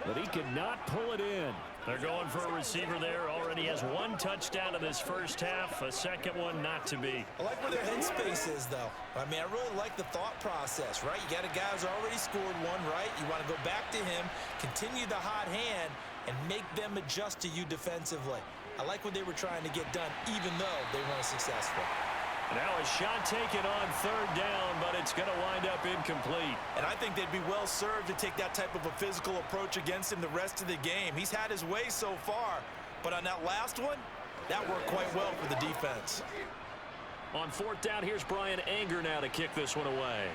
but he could not pull it in. They're going for a receiver there. Already has one touchdown in this first half. A second one not to be. I like where their headspace is, though. I mean, I really like the thought process, right? You got a guy who's already scored one, right? You want to go back to him, continue the hot hand, and make them adjust to you defensively. I like what they were trying to get done, even though they weren't successful. Now a shot taken on third down, but it's going to wind up incomplete. And I think they'd be well served to take that type of a physical approach against him the rest of the game. He's had his way so far, but on that last one, that worked quite well for the defense. On fourth down, here's Brian Anger now to kick this one away.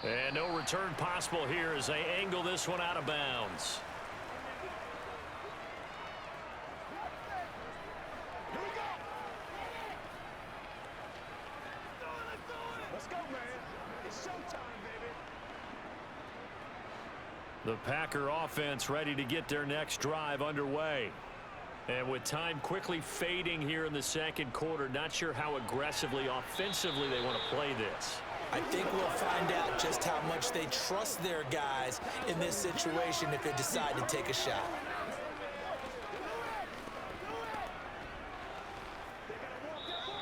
And no return possible here as they angle this one out of bounds. Let's go, man. It's showtime, baby. The Packer offense ready to get their next drive underway. And with time quickly fading here in the second quarter, not sure how aggressively, offensively they want to play this. I think we'll find out just how much they trust their guys in this situation if they decide to take a shot.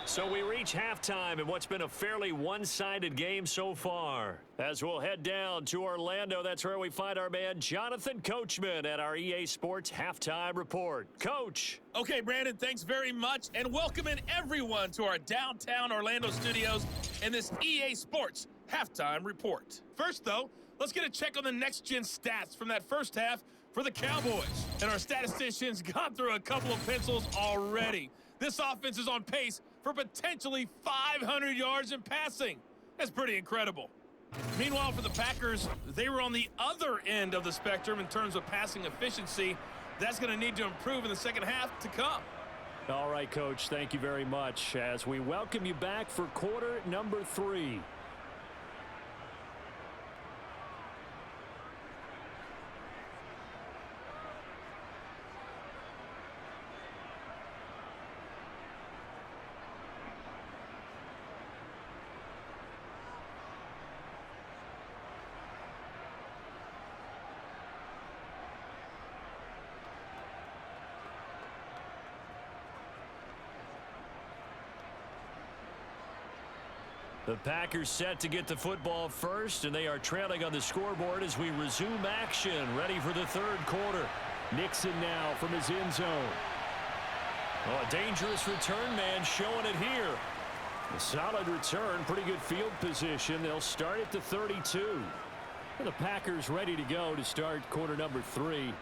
So we reach halftime in what's been a fairly one-sided game so far. As we'll head down to Orlando, that's where we find our man Jonathan Coachman at our EA Sports Halftime Report. Coach. Okay, Brandon, thanks very much, and welcome in everyone to our downtown Orlando studios and this EA Sports Halftime Report. First, though, let's get a check on the next-gen stats from that first half for the Cowboys. And our statisticians gone through a couple of pencils already. This offense is on pace for potentially 500 yards in passing. That's pretty incredible. Meanwhile, for the Packers, they were on the other end of the spectrum in terms of passing efficiency. That's going to need to improve in the second half to come. All right, Coach, thank you very much as we welcome you back for quarter number 3. The Packers set to get the football first, and they are trailing on the scoreboard as we resume action, ready for the third quarter. Nixon now from his end zone. Oh, a dangerous return man showing it here. A solid return, pretty good field position. They'll start at the 32. And the Packers ready to go to start quarter number 3.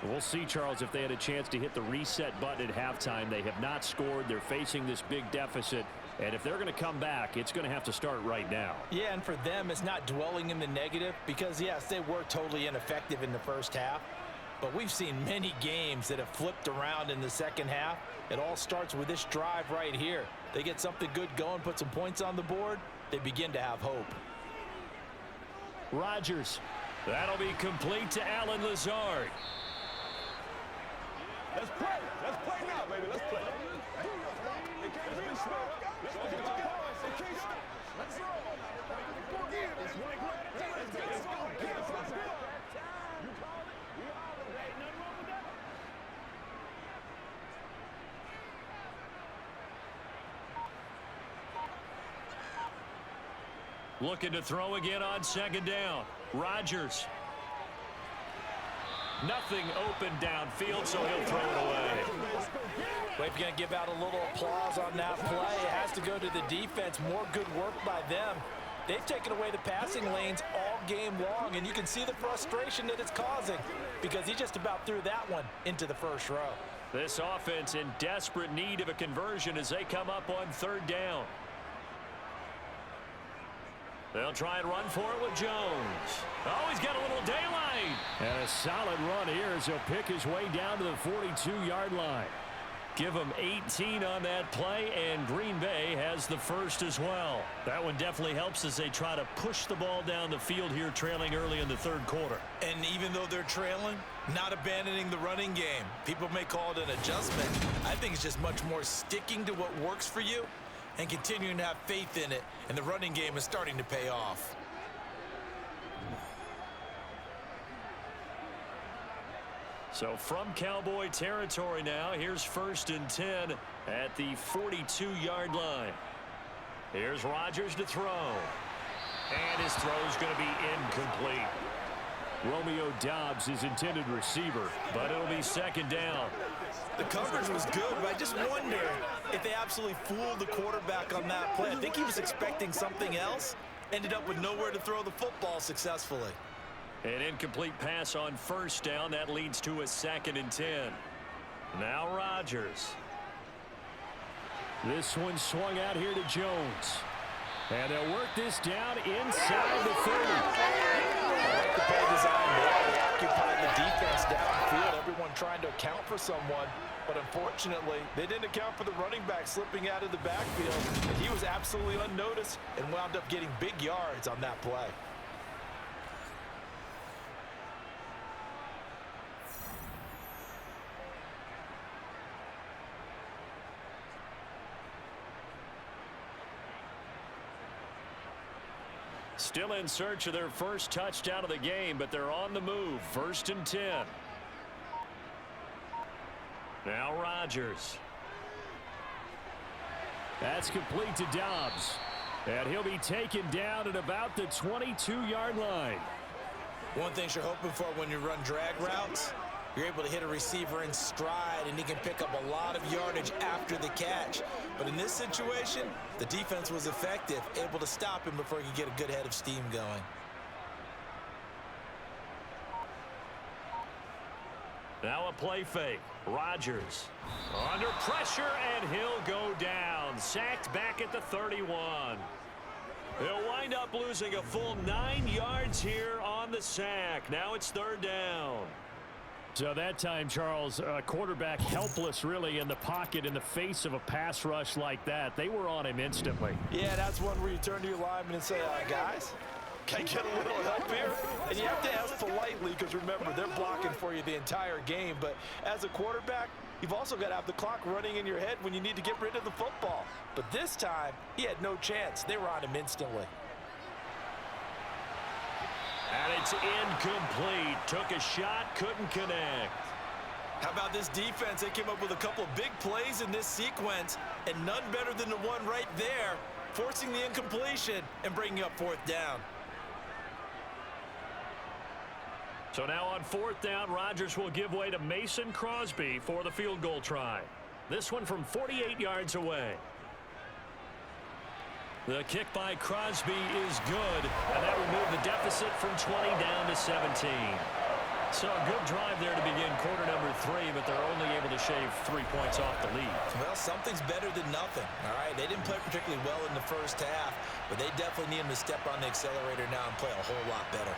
We'll see, Charles, if they had a chance to hit the reset button at halftime. They have not scored. They're facing this big deficit. And if they're going to come back, it's going to have to start right now. Yeah, and for them, it's not dwelling in the negative because, yes, they were totally ineffective in the first half. But we've seen many games that have flipped around in the second half. It all starts with this drive right here. They get something good going, put some points on the board, they begin to have hope. Rodgers That'll be complete to Alan Lazard. Let's play. Let's play now, baby. Let's play. It can't be sped up. Let's go. Let's roll. It's one grab. Let's go. Let's go. You called it. We all know that. Ain't nothing wrong with that. Looking to throw again on second down. Rodgers. Nothing open downfield, so he'll throw it away. Well, if you're going to give out a little applause on that play, it has to go to the defense. More good work by them. They've taken away the passing lanes all game long, and you can see the frustration that it's causing because he just about threw that one into the first row. This offense in desperate need of a conversion as they come up on third down. They'll try and run for it with Jones. Oh, he's got a little daylight. And a solid run here as he'll pick his way down to the 42-yard line. Give him 18 on that play, and Green Bay has the first as well. That one definitely helps as they try to push the ball down the field here, trailing early in the third quarter. And even though they're trailing, not abandoning the running game. People may call it an adjustment. I think it's just much more sticking to what works for you and continuing to have faith in it, and the running game is starting to pay off. So from Cowboy territory now, here's 1st and 10 at the 42-yard line. Here's Rodgers to throw. And his throw's going to be incomplete. Romeo Doubs is intended receiver, but it'll be second down. The coverage was good, but I just wonder if they absolutely fooled the quarterback on that play. I think he was expecting something else, ended up with nowhere to throw the football successfully. An incomplete pass on first down. That leads to a 2nd and 10. Now Rodgers. This one swung out here to Jones. And they'll work this down inside the 30. I like the play design there. They occupied the defense downfield, everyone trying to account for someone. But unfortunately, they didn't account for the running back slipping out of the backfield. And he was absolutely unnoticed and wound up getting big yards on that play. Still in search of their first touchdown of the game, but they're on the move. 1st and 10. Now Rodgers. That's complete to Doubs. And he'll be taken down at about the 22-yard line. One thing you're hoping for when you run drag routes, you're able to hit a receiver in stride, and he can pick up a lot of yardage after the catch. But in this situation, the defense was effective, able to stop him before he could get a good head of steam going. Now a play fake. Rodgers under pressure, and he'll go down. Sacked back at the 31. They'll wind up losing a full 9 yards here on the sack. Now it's 3rd down. So that time, Charles, quarterback helpless really in the pocket in the face of a pass rush like that. They were on him instantly. Yeah, that's one where you turn to your lineman and say, guys, can I get a little help here? And you have to ask politely because, remember, they're blocking for you the entire game. But as a quarterback, you've also got to have the clock running in your head when you need to get rid of the football. But this time, he had no chance. They were on him instantly. And it's incomplete. Took a shot, couldn't connect. How about this defense? They came up with a couple of big plays in this sequence, and none better than the one right there, forcing the incompletion and bringing up 4th down. So now on 4th down, Rodgers will give way to Mason Crosby for the field goal try. This one from 48 yards away. The kick by Crosby is good, and that will move the deficit from 20 down to 17. So a good drive there to begin quarter number 3, but they're only able to shave 3 points off the lead. Well, something's better than nothing, all right? They didn't play particularly well in the first half, but they definitely need them to step on the accelerator now and play a whole lot better.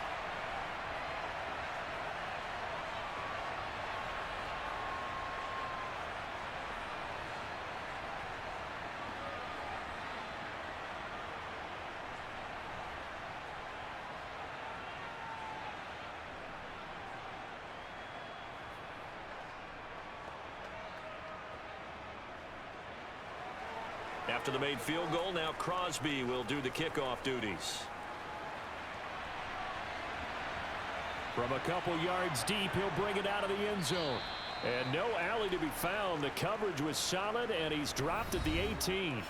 After the made field goal, now Crosby will do the kickoff duties. From a couple yards deep, he'll bring it out of the end zone. And no alley to be found. The coverage was solid, and he's dropped at the 18.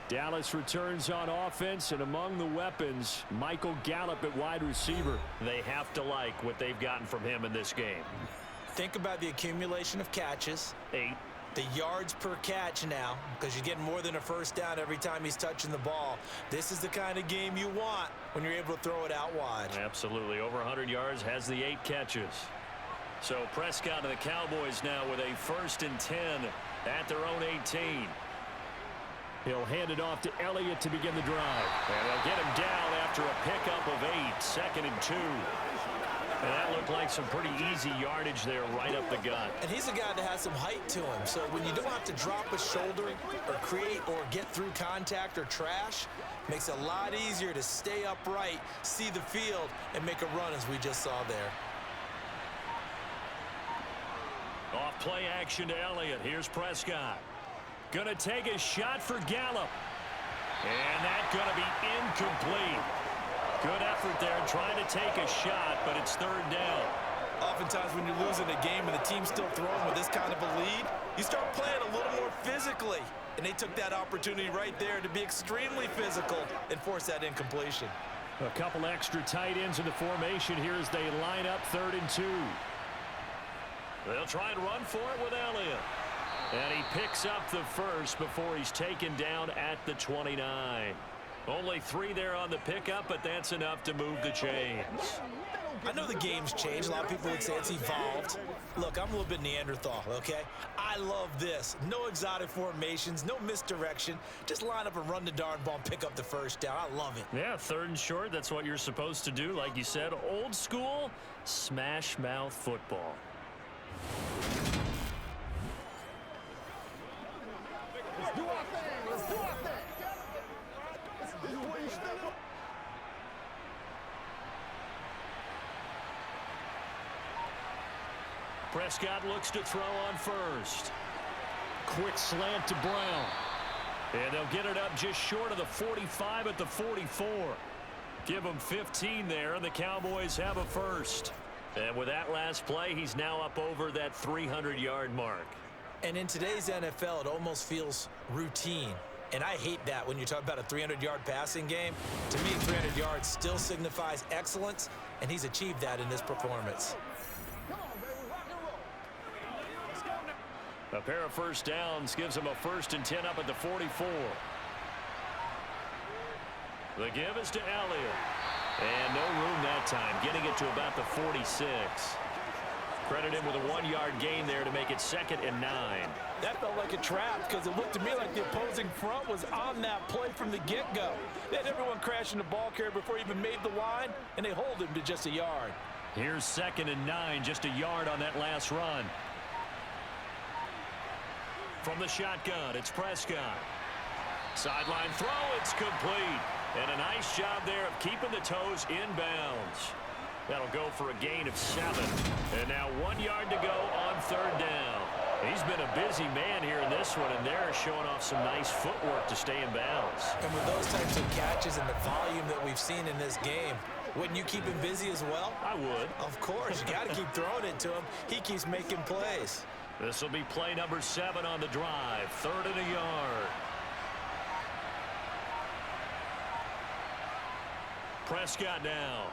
Dallas returns on offense, and among the weapons, Michael Gallup at wide receiver. They have to like what they've gotten from him in this game. Think about the accumulation of catches. 8. The yards per catch now, because you're getting more than a first down every time he's touching the ball. This is the kind of game you want when you're able to throw it out wide. Absolutely. Over 100 yards, has the 8 catches. So Prescott and the Cowboys now with a 1st and 10 at their own 18. He'll hand it off to Elliott to begin the drive. And they'll get him down after a pickup of 8, 2nd and 2. And that looked like some pretty easy yardage there right up the gut. And he's a guy that has some height to him. So when you don't have to drop a shoulder or create or get through contact or trash, makes it a lot easier to stay upright, see the field, and make a run as we just saw there. Off play action to Elliott. Here's Prescott. Going to take a shot for Gallup. And that's going to be incomplete. Good effort there trying to take a shot, but it's 3rd down. Oftentimes when you're losing a game and the team's still throwing with this kind of a lead, you start playing a little more physically. And they took that opportunity right there to be extremely physical and force that incompletion. A couple extra tight ends in the formation here as they line up 3rd and 2. They'll try and run for it with Elliott. And he picks up the first before he's taken down at the 29. Only 3 there on the pickup, but that's enough to move the chains. I know the game's changed. A lot of people would say it's evolved. Look, I'm a little bit Neanderthal, okay? I love this. No exotic formations, no misdirection. Just line up and run the darn ball and pick up the first down. I love it. Yeah, 3rd and short, that's what you're supposed to do. Like you said, old school, smash mouth football. Let's do our thing. Let's do our thing. This is where you step up. Prescott looks to throw on first. Quick slant to Brown. And they'll get it up just short of the 45 at the 44. Give them 15 there, and the Cowboys have a first. And with that last play, he's now up over that 300-yard mark. And in today's NFL, it almost feels routine. And I hate that when you talk about a 300-yard passing game. To me, 300 yards still signifies excellence, and he's achieved that in this performance. Come on, baby. Rock and roll. Let's go now. A pair of first downs gives him a 1st and 10 up at the 44. The give is to Elliott. And no room that time, getting it to about the 46. Credit him with a 1-yard gain there to make it 2nd and 9. That felt like a trap because it looked to me like the opposing front was on that play from the get-go. They had everyone crashing the ball carrier before he even made the line, and they hold him to just a yard. Here's 2nd and 9, just a yard on that last run. From the shotgun, it's Prescott. Sideline throw, it's complete. And a nice job there of keeping the toes inbounds. That'll go for a gain of 7. And now 1 yard to go on 3rd down. He's been a busy man here in this one, and they're showing off some nice footwork to stay in bounds. And with those types of catches and the volume that we've seen in this game, wouldn't you keep him busy as well? I would. Of course. You got to keep throwing it to him. He keeps making plays. This will be play number 7 on the drive. 3rd and a yard. Prescott now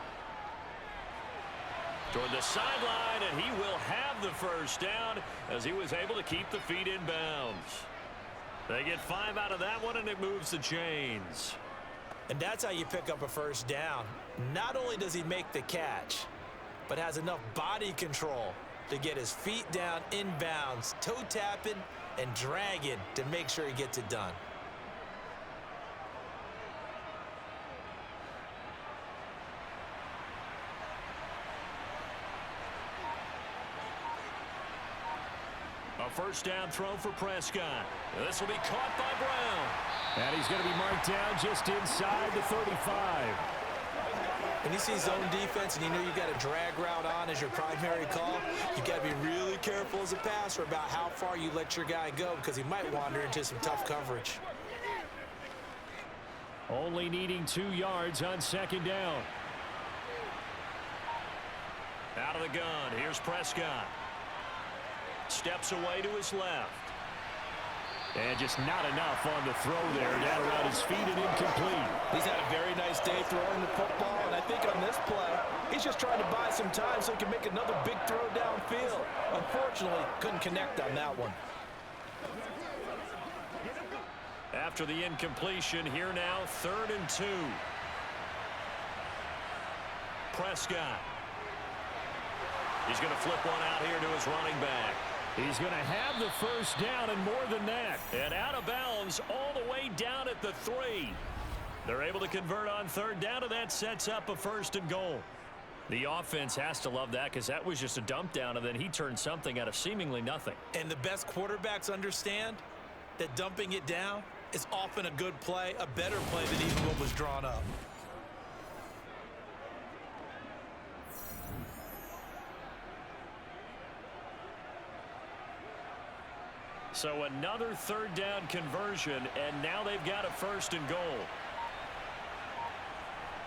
toward the sideline, and he will have the first down as he was able to keep the feet in bounds. They get 5 out of that one, and it moves the chains. And that's how you pick up a first down. Not only does he make the catch, but has enough body control to get his feet down in bounds, toe tapping and dragging to make sure he gets it done. A first down throw for Prescott. This will be caught by Brown. And he's going to be marked down just inside the 35. When you see zone defense and you know you got a drag route on as your primary call, you got to be really careful as a passer about how far you let your guy go because he might wander into some tough coverage. Only needing 2 yards on 2nd down. Out of the gun, here's Prescott. Steps away to his left. And just not enough on the throw there. Down around his feet and incomplete. He's had a very nice day throwing the football, and I think on this play, he's just trying to buy some time so he can make another big throw downfield. Unfortunately, couldn't connect on that one. After the incompletion, here now, 3rd and 2. Prescott. He's going to flip one out here to his running back. He's going to have the first down and more than that. And out of bounds all the way down at the 3. They're able to convert on 3rd down, and that sets up a 1st and goal. The offense has to love that because that was just a dump down, and then he turned something out of seemingly nothing. And the best quarterbacks understand that dumping it down is often a good play, a better play than even what was drawn up. So another 3rd down conversion, and now they've got a 1st and goal.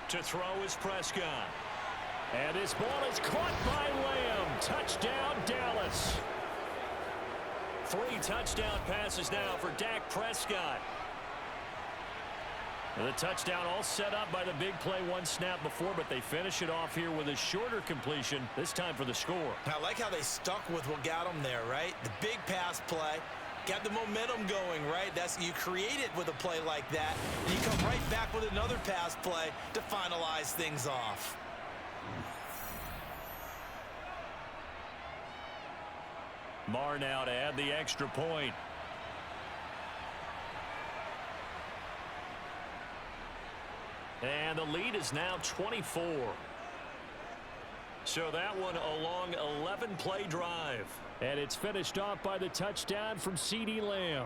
To throw is Prescott. And this ball is caught by Lamb. Touchdown, Dallas. 3 touchdown passes now for Dak Prescott. The touchdown all set up by the big play 1 snap before, but they finish it off here with a shorter completion, this time for the score. I like how they stuck with what got them there, right? The big pass play, got the momentum going, right? You create it with a play like that, and you come right back with another pass play to finalize things off. Marr now to add the extra point. And the lead is now 24. So that one a long 11-play drive. And it's finished off by the touchdown from CeeDee Lamb.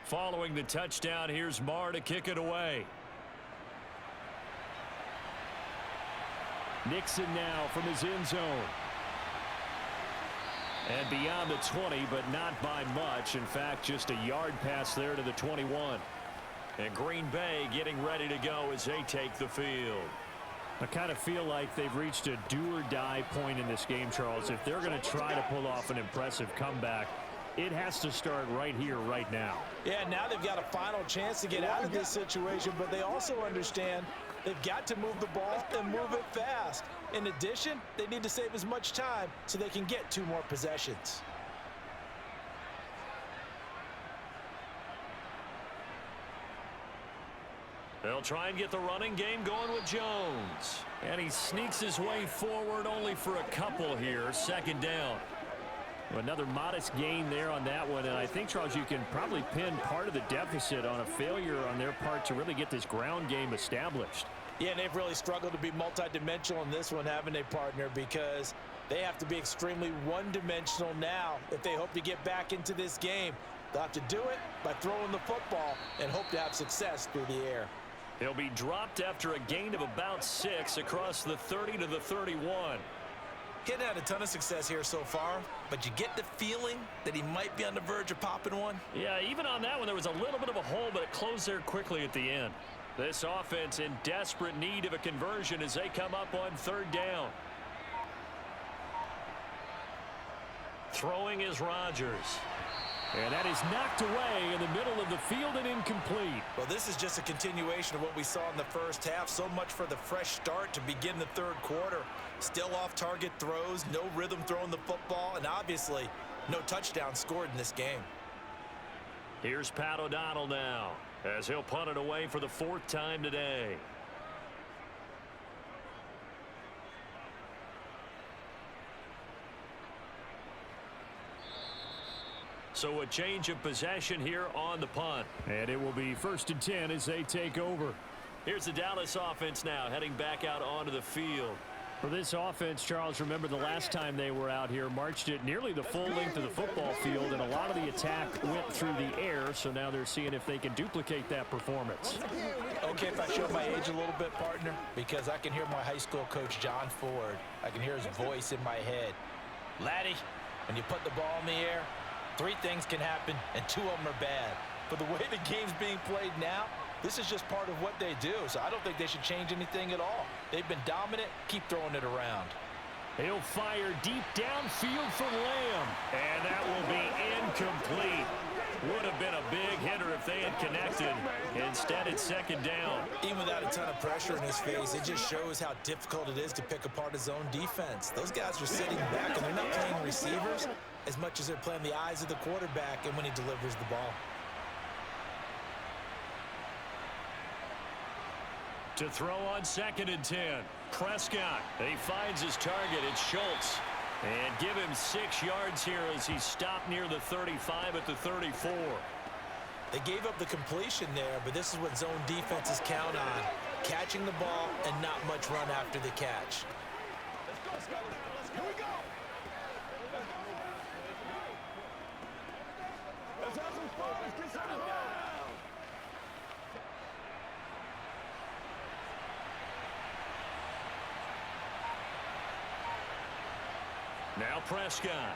Following the touchdown, here's Marr to kick it away. Nixon now from his end zone. And beyond the 20, but not by much. In fact, just a yard pass there to the 21. And Green Bay getting ready to go as they take the field. I kind of feel like they've reached a do-or-die point in this game, Charles. If they're going to try to pull off an impressive comeback, it has to start right here, right now. Yeah, now they've got a final chance to get out of this situation, but they also understand they've got to move the ball and move it fast. In addition, they need to save as much time so they can get 2 more possessions. They'll try and get the running game going with Jones. And he sneaks his way forward only for a couple here. 2nd down. Another modest gain there on that one, and I think, Charles, you can probably pin part of the deficit on a failure on their part to really get this ground game established. Yeah, and they've really struggled to be multidimensional in this one, haven't they, partner? Because they have to be extremely one-dimensional now if they hope to get back into this game. They'll have to do it by throwing the football and hope to have success through the air. He'll be dropped after a gain of about 6 across the 30 to the 31. He's had a ton of success here so far, but you get the feeling that he might be on the verge of popping one. Yeah, even on that one, there was a little bit of a hole, but it closed there quickly at the end. This offense in desperate need of a conversion as they come up on 3rd down. Throwing is Rodgers. And that is knocked away in the middle of the field and incomplete. Well, this is just a continuation of what we saw in the first half. So much for the fresh start to begin the 3rd quarter. Still off-target throws, no rhythm throwing the football, and obviously no touchdown scored in this game. Here's Pat O'Donnell now as he'll punt it away for the 4th time today. So a change of possession here on the punt. And it will be 1st and 10 as they take over. Here's the Dallas offense now heading back out onto the field. For this offense, Charles, remember the last time they were out here, marched it nearly the full length of the football field, and a lot of the attack went through the air, so now they're seeing if they can duplicate that performance. Okay, if I show my age a little bit, partner, because I can hear my high school coach, John Ford. I can hear his voice in my head. Laddie, when you put the ball in the air, 3 things can happen, and 2 of them are bad. But the way the game's being played now, this is just part of what they do, so I don't think they should change anything at all. They've been dominant. Keep throwing it around. He'll fire deep downfield for Lamb, and that will be incomplete. Would have been a big hitter if they had connected. Instead, it's second down. Even without a ton of pressure in his face, it just shows how difficult it is to pick apart his own defense. Those guys are sitting back, and they're not playing receivers as much as they're playing the eyes of the quarterback and when he delivers the ball. To throw on 2nd and 10. Prescott. He finds his target. It's Schultz. And give him 6 yards here as he stopped near the 35 at the 34. They gave up the completion there, but this is what zone defenses count on. Catching the ball and not much run after the catch. Let's go, Scott. Here we go. Let's have some fun. Let's get some fun. Now Prescott.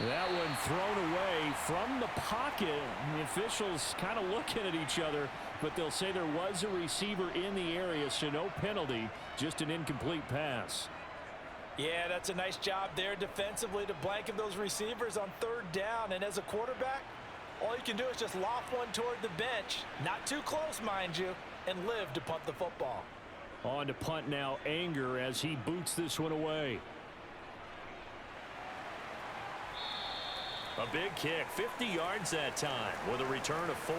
That one thrown away from the pocket. The officials kind of looking at each other, but they'll say there was a receiver in the area, so no penalty, just an incomplete pass. Yeah, that's a nice job there defensively to blanket those receivers on 3rd down. And as a quarterback, all you can do is just loft one toward the bench, not too close, mind you, and live to punt the football. On to punt now, Anger, as he boots this one away. A big kick, 50 yards that time with a return of 4.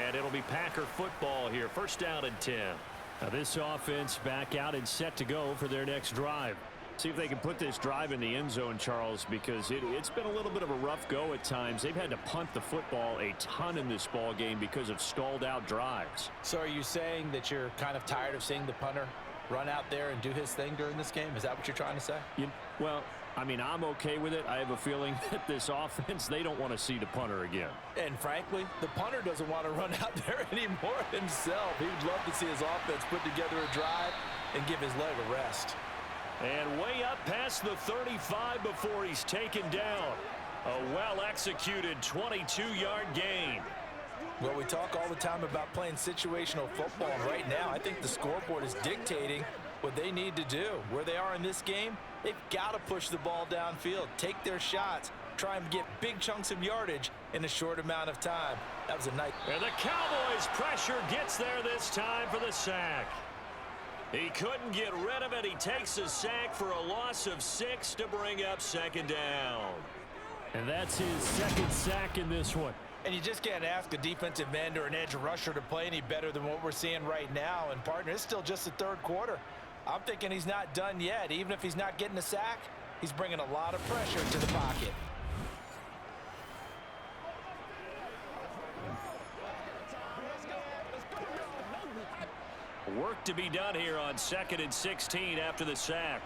And it'll be Packer football here, 1st down and 10. Now this offense back out and set to go for their next drive. See if they can put this drive in the end zone, Charles, because it's been a little bit of a rough go at times. They've had to punt the football a ton in this ball game because of stalled out drives. So are you saying that you're kind of tired of seeing the punter run out there and do his thing during this game? Is that what you're trying to say? Well, I mean, I'm okay with it. I have a feeling that this offense, they don't want to see the punter again. And frankly, the punter doesn't want to run out there anymore himself. He would love to see his offense put together a drive and give his leg a rest. And way up past the 35 before he's taken down. A well-executed 22-yard gain. Well, we talk all the time about playing situational football, and right now I think the scoreboard is dictating what they need to do. Where they are in this game, they've got to push the ball downfield, take their shots, try and get big chunks of yardage in a short amount of time. That was a nice... And the Cowboys' pressure gets there this time for the sack. He couldn't get rid of it. He takes a sack for a loss of 6 to bring up 2nd down. And that's his 2nd sack in this one. And you just can't ask a defensive end or an edge rusher to play any better than what we're seeing right now. And, partner, it's still just the 3rd quarter. I'm thinking he's not done yet. Even if he's not getting a sack, he's bringing a lot of pressure to the pocket. Work to be done here on 2nd and 16 after the sack.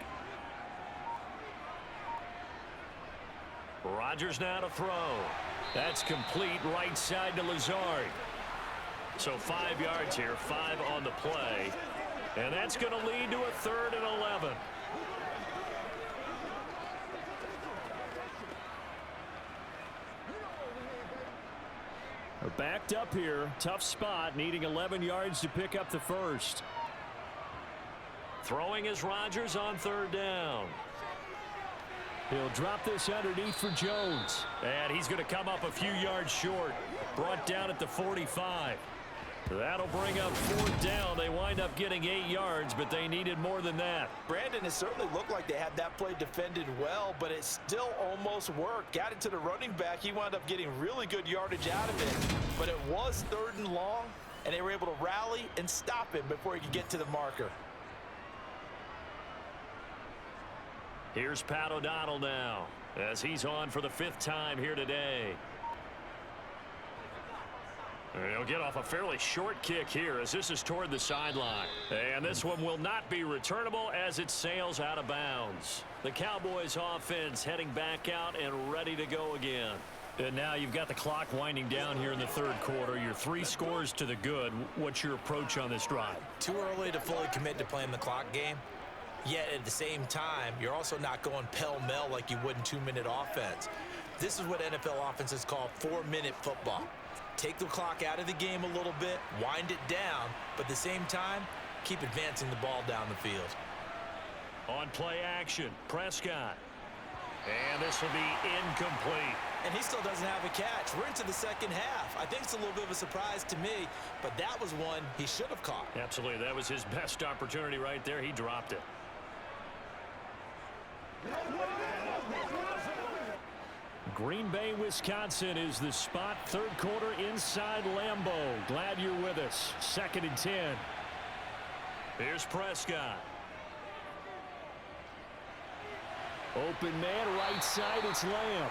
Rodgers now to throw. That's complete right side to Lazard. So 5 yards here, 5 on the play. And that's going to lead to a 3rd and 11. They're backed up here. Tough spot, needing 11 yards to pick up the 1st. Throwing is Rodgers on 3rd down. He'll drop this underneath for Jones. And he's going to come up a few yards short. Brought down at the 45. That'll bring up 4th down. They wind up getting 8 yards, but they needed more than that. Brandon, it certainly looked like they had that play defended well, but it still almost worked. Got it to the running back. He wound up getting really good yardage out of it, but it was 3rd and long, and they were able to rally and stop him before he could get to the marker. Here's Pat O'Donnell now, as he's on for the 5th time here today. He'll get off a fairly short kick here as this is toward the sideline. And this one will not be returnable as it sails out of bounds. The Cowboys offense heading back out and ready to go again. And now you've got the clock winding down here in the third quarter. You're 3 scores to the good. What's your approach on this drive? Too early to fully commit to playing the clock game. Yet at the same time, you're also not going pell-mell like you would in 2-minute offense. This is what NFL offenses call 4-minute football. Take the clock out of the game a little bit, wind it down, but at the same time, keep advancing the ball down the field. On play action, Prescott. And this will be incomplete. And he still doesn't have a catch. We're into the second half. I think it's a little bit of a surprise to me, but that was one he should have caught. Absolutely. That was his best opportunity right there. He dropped it. Green Bay, Wisconsin is the spot. Third quarter inside Lambeau. Glad you're with us. 2nd and 10. Here's Prescott. Open man, right side, it's Lamb.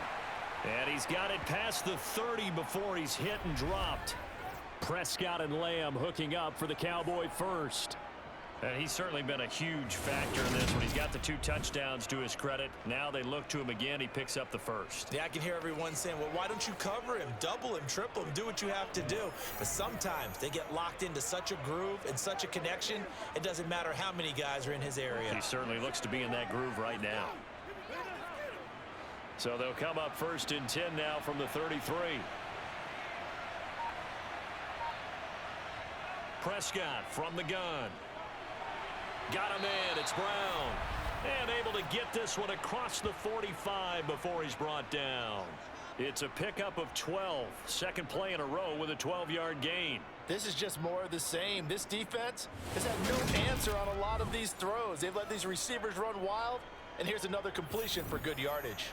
And he's got it past the 30 before he's hit and dropped. Prescott and Lamb hooking up for the Cowboy first. And he's certainly been a huge factor in this one. He's got the 2 touchdowns to his credit. Now they look to him again. He picks up the first. Yeah, I can hear everyone saying, well, why don't you cover him, double him, triple him, do what you have to do. But sometimes they get locked into such a groove and such a connection, it doesn't matter how many guys are in his area. He certainly looks to be in that groove right now. So they'll come up 1st and 10 now from the 33. Prescott from the gun. Got him in. It's Brown. And able to get this one across the 45 before he's brought down. It's a pickup of 12. Second play in a row with a 12-yard gain. This is just more of the same. This defense has had no answer on a lot of these throws. They've let these receivers run wild. And here's another completion for good yardage.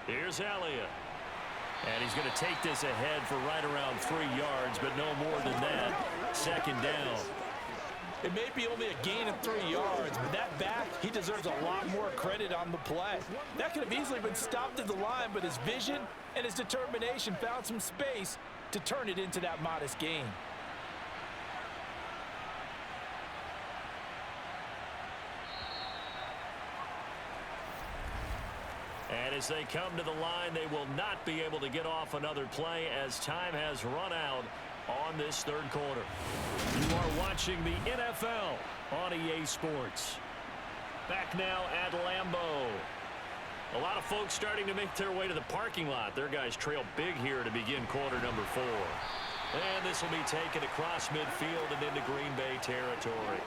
Here's Elliott. And he's going to take this ahead for right around 3 yards, but no more than that. 2nd down. It may be only a gain of 3 yards, but that back, he deserves a lot more credit on the play. That could have easily been stopped at the line, but his vision and his determination found some space to turn it into that modest gain. And as they come to the line, they will not be able to get off another play as time has run out on this third quarter. You are watching the NFL on EA Sports. Back now at Lambeau. A lot of folks starting to make their way to the parking lot. Their guys trail big here to begin quarter number 4. And this will be taken across midfield and into Green Bay territory.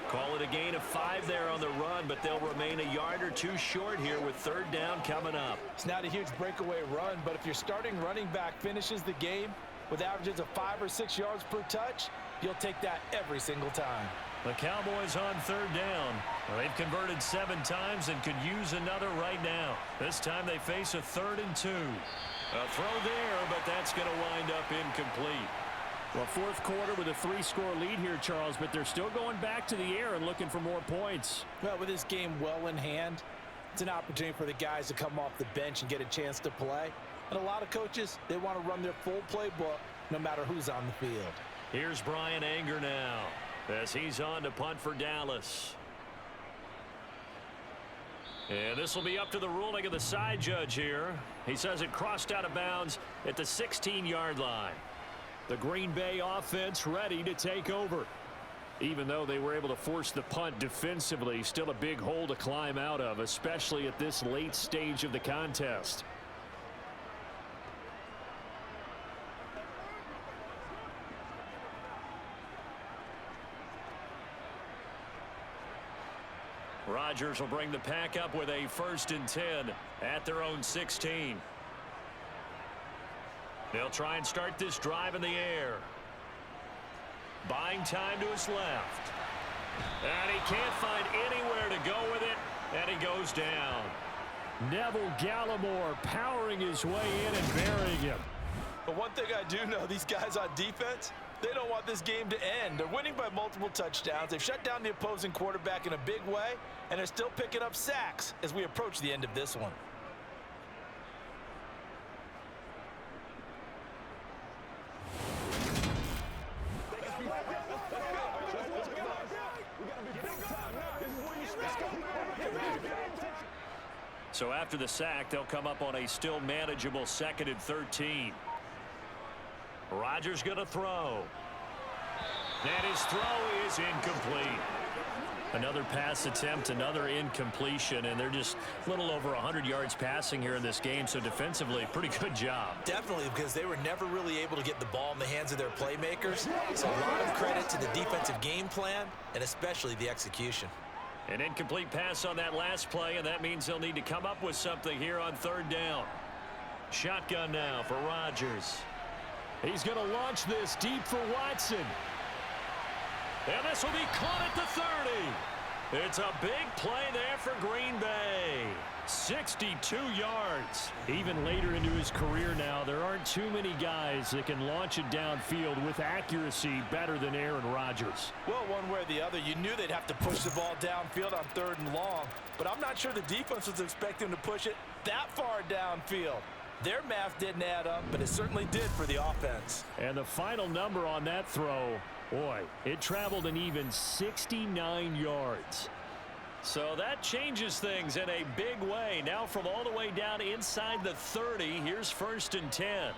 Call it a gain of 5 there on the run, but they'll remain a yard or 2 short here with 3rd down coming up. It's not a huge breakaway run, but if your starting running back finishes the game with averages of 5 or 6 yards per touch, you'll take that every single time. The Cowboys on 3rd down. They've converted 7 times and could use another right now. This time they face a 3rd and 2. A throw there, but that's going to wind up incomplete. Well, 4th quarter with a 3-score lead here, Charles, but they're still going back to the air and looking for more points. Well, with this game well in hand, it's an opportunity for the guys to come off the bench and get a chance to play. And a lot of coaches, they want to run their full playbook no matter who's on the field. Here's Brian Anger now as he's on to punt for Dallas. And this will be up to the ruling of the side judge here. He says it crossed out of bounds at the 16-yard line. The Green Bay offense ready to take over. Even though they were able to force the punt defensively, still a big hole to climb out of, especially at this late stage of the contest. Rodgers will bring the pack up with a 1st and 10 at their own 16. They'll try and start this drive in the air. Buying time to his left. And he can't find anywhere to go with it, and he goes down. Neville Gallimore powering his way in and burying him. But one thing I do know, these guys on defense, they don't want this game to end. They're winning by multiple touchdowns. They've shut down the opposing quarterback in a big way, and they're still picking up sacks as we approach the end of this one. So after the sack, they'll come up on a still manageable 2nd and 13. Rodgers going to throw. And his throw is incomplete. Another pass attempt, another incompletion, and they're just a little over 100 yards passing here in this game, so defensively, pretty good job. Definitely, because they were never really able to get the ball in the hands of their playmakers. So a lot of credit to the defensive game plan, and especially the execution. An incomplete pass on that last play, and that means they'll need to come up with something here on 3rd down. Shotgun now for Rodgers. He's going to launch this deep for Watson. And this will be caught at the 30. It's a big play there for Green Bay. 62 yards. Even later into his career now, there aren't too many guys that can launch it downfield with accuracy better than Aaron Rodgers. Well, one way or the other, you knew they'd have to push the ball downfield on 3rd and long, but I'm not sure the defense was expecting to push it that far downfield. Their math didn't add up, but it certainly did for the offense. And the final number on that throw, boy, it traveled an even 69 yards. So that changes things in a big way. Now from all the way down inside the 30, here's 1st and 10.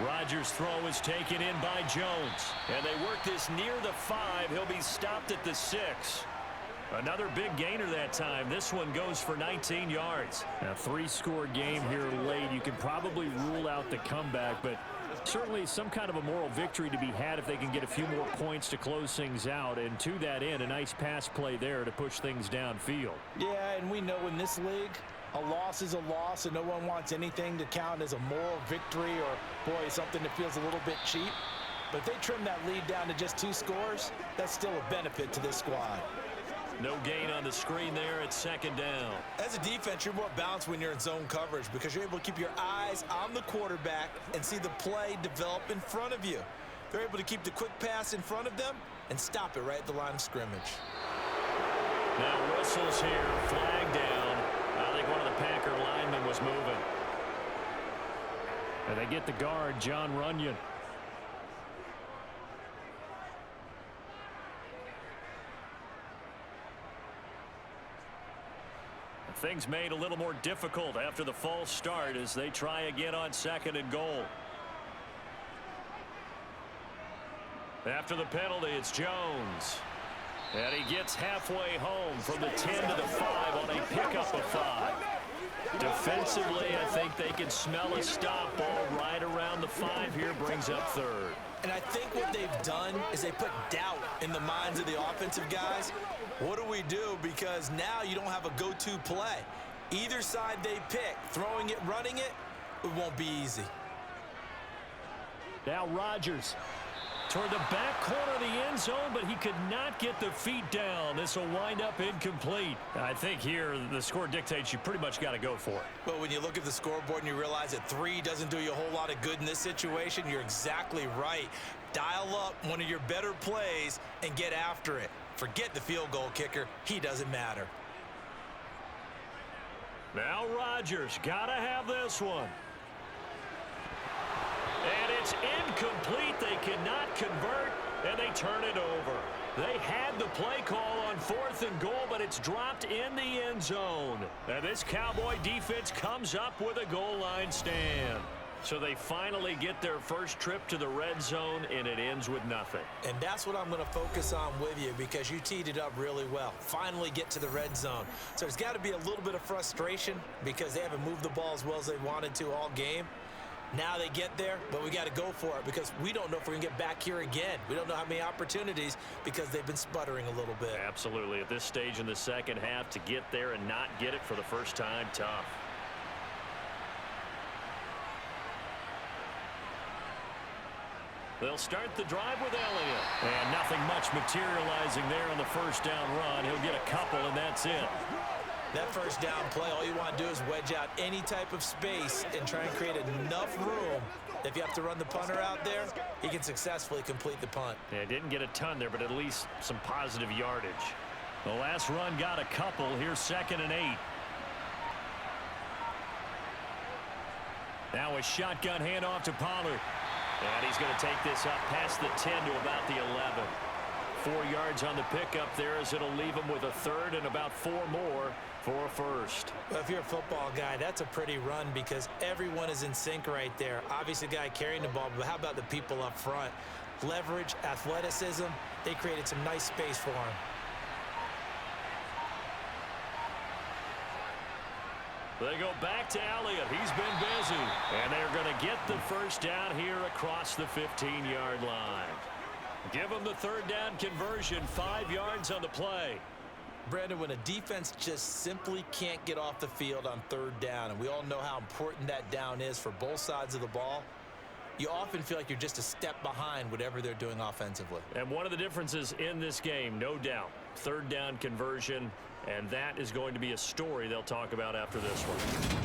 Rodgers' throw is taken in by Jones. And they work this near the 5. He'll be stopped at the 6. Another big gainer that time. This one goes for 19 yards. A 3-score game here late. You can probably rule out the comeback, but certainly some kind of a moral victory to be had if they can get a few more points to close things out. And to that end, a nice pass play there to push things downfield. Yeah, and we know in this league, a loss is a loss, and no one wants anything to count as a moral victory or, boy, something that feels a little bit cheap. But if they trim that lead down to just 2 scores, that's still a benefit to this squad. No gain on the screen there at 2nd down. As a defense, you're more balanced when you're in zone coverage because you're able to keep your eyes on the quarterback and see the play develop in front of you. They're able to keep the quick pass in front of them and stop it right at the line of scrimmage. Now whistles here, flag down. I think one of the Packer linemen was moving. And they get the guard, John Runyon. Things made a little more difficult after the false start as they try again on 2nd and goal. After the penalty, it's Jones. And he gets halfway home from the 10 to the 5 on a pickup of 5. Defensively, I think they can smell a stop ball right around the 5 here, brings up 3rd. And I think what they've done is they put doubt in the minds of the offensive guys. What do we do? Because now you don't have a go-to play. Either side they pick, throwing it, running it, it won't be easy. Now Rodgers toward the back corner of the end zone, but he could not get the feet down. This will wind up incomplete. I think here the score dictates you pretty much got to go for it. Well, when you look at the scoreboard and you realize that 3 doesn't do you a whole lot of good in this situation, you're exactly right. Dial up one of your better plays and get after it. Forget the field goal kicker. He doesn't matter. Now Rodgers got to have this one. And it's incomplete. They cannot convert, and they turn it over. They had the play call on 4th and goal, but it's dropped in the end zone. And this Cowboy defense comes up with a goal line stand. So they finally get their first trip to the red zone, and it ends with nothing. And that's what I'm going to focus on with you because you teed it up really well. Finally get to the red zone. So there's got to be a little bit of frustration because they haven't moved the ball as well as they wanted to all game. Now they get there, but we got to go for it because we don't know if we're going to get back here again. We don't know how many opportunities because they've been sputtering a little bit. Absolutely. At this stage in the second half, to get there and not get it for the first time, tough. They'll start the drive with Elliott. And nothing much materializing there on the first down run. He'll get a couple, and that's it. That first down play, all you want to do is wedge out any type of space and try and create enough room. If you have to run the punter out there, he can successfully complete the punt. Yeah, didn't get a ton there, but at least some positive yardage. The last run got a couple. Here's 2nd and 8. Now a shotgun handoff to Pollard. And he's going to take this up past the 10 to about the 11. 4 yards on the pickup there, as it'll leave him with a 3rd and about 4 more for a 1st. Well, if you're a football guy, that's a pretty run because everyone is in sync right there. Obviously, the guy carrying the ball, but how about the people up front? Leverage, athleticism, they created some nice space for him. They go back to Elliott. He's been busy. And they're going to get the first down here across the 15-yard line. Give them the 3rd down conversion, 5 yards on the play. Brandon, when a defense just simply can't get off the field on 3rd down, and we all know how important that down is for both sides of the ball, you often feel like you're just a step behind whatever they're doing offensively. And one of the differences in this game, no doubt, 3rd down conversion, and that is going to be a story they'll talk about after this one.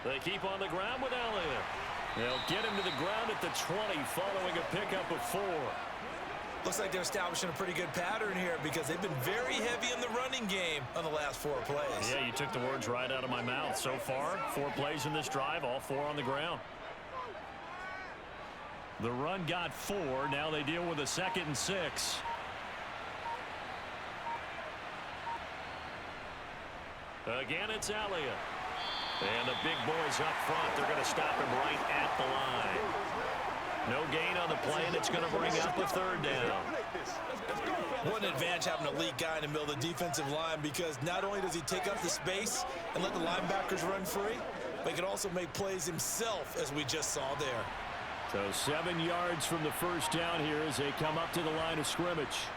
They keep on the ground with Elliott. They'll get him to the ground at the 20 following a pickup of 4. Looks like they're establishing a pretty good pattern here because they've been very heavy in the running game on the last 4 plays. Yeah, you took the words right out of my mouth. So far, 4 plays in this drive, all 4 on the ground. The run got 4. Now they deal with a 2nd and 6. Again, it's Elliott. And the big boys up front, they're going to stop him right at the line. No gain on the play, and it's going to bring up a 3rd down. What an advantage having an elite guy in the middle of the defensive line, because not only does he take up the space and let the linebackers run free, but he can also make plays himself, as we just saw there. So 7 yards from the first down here as they come up to the line of scrimmage.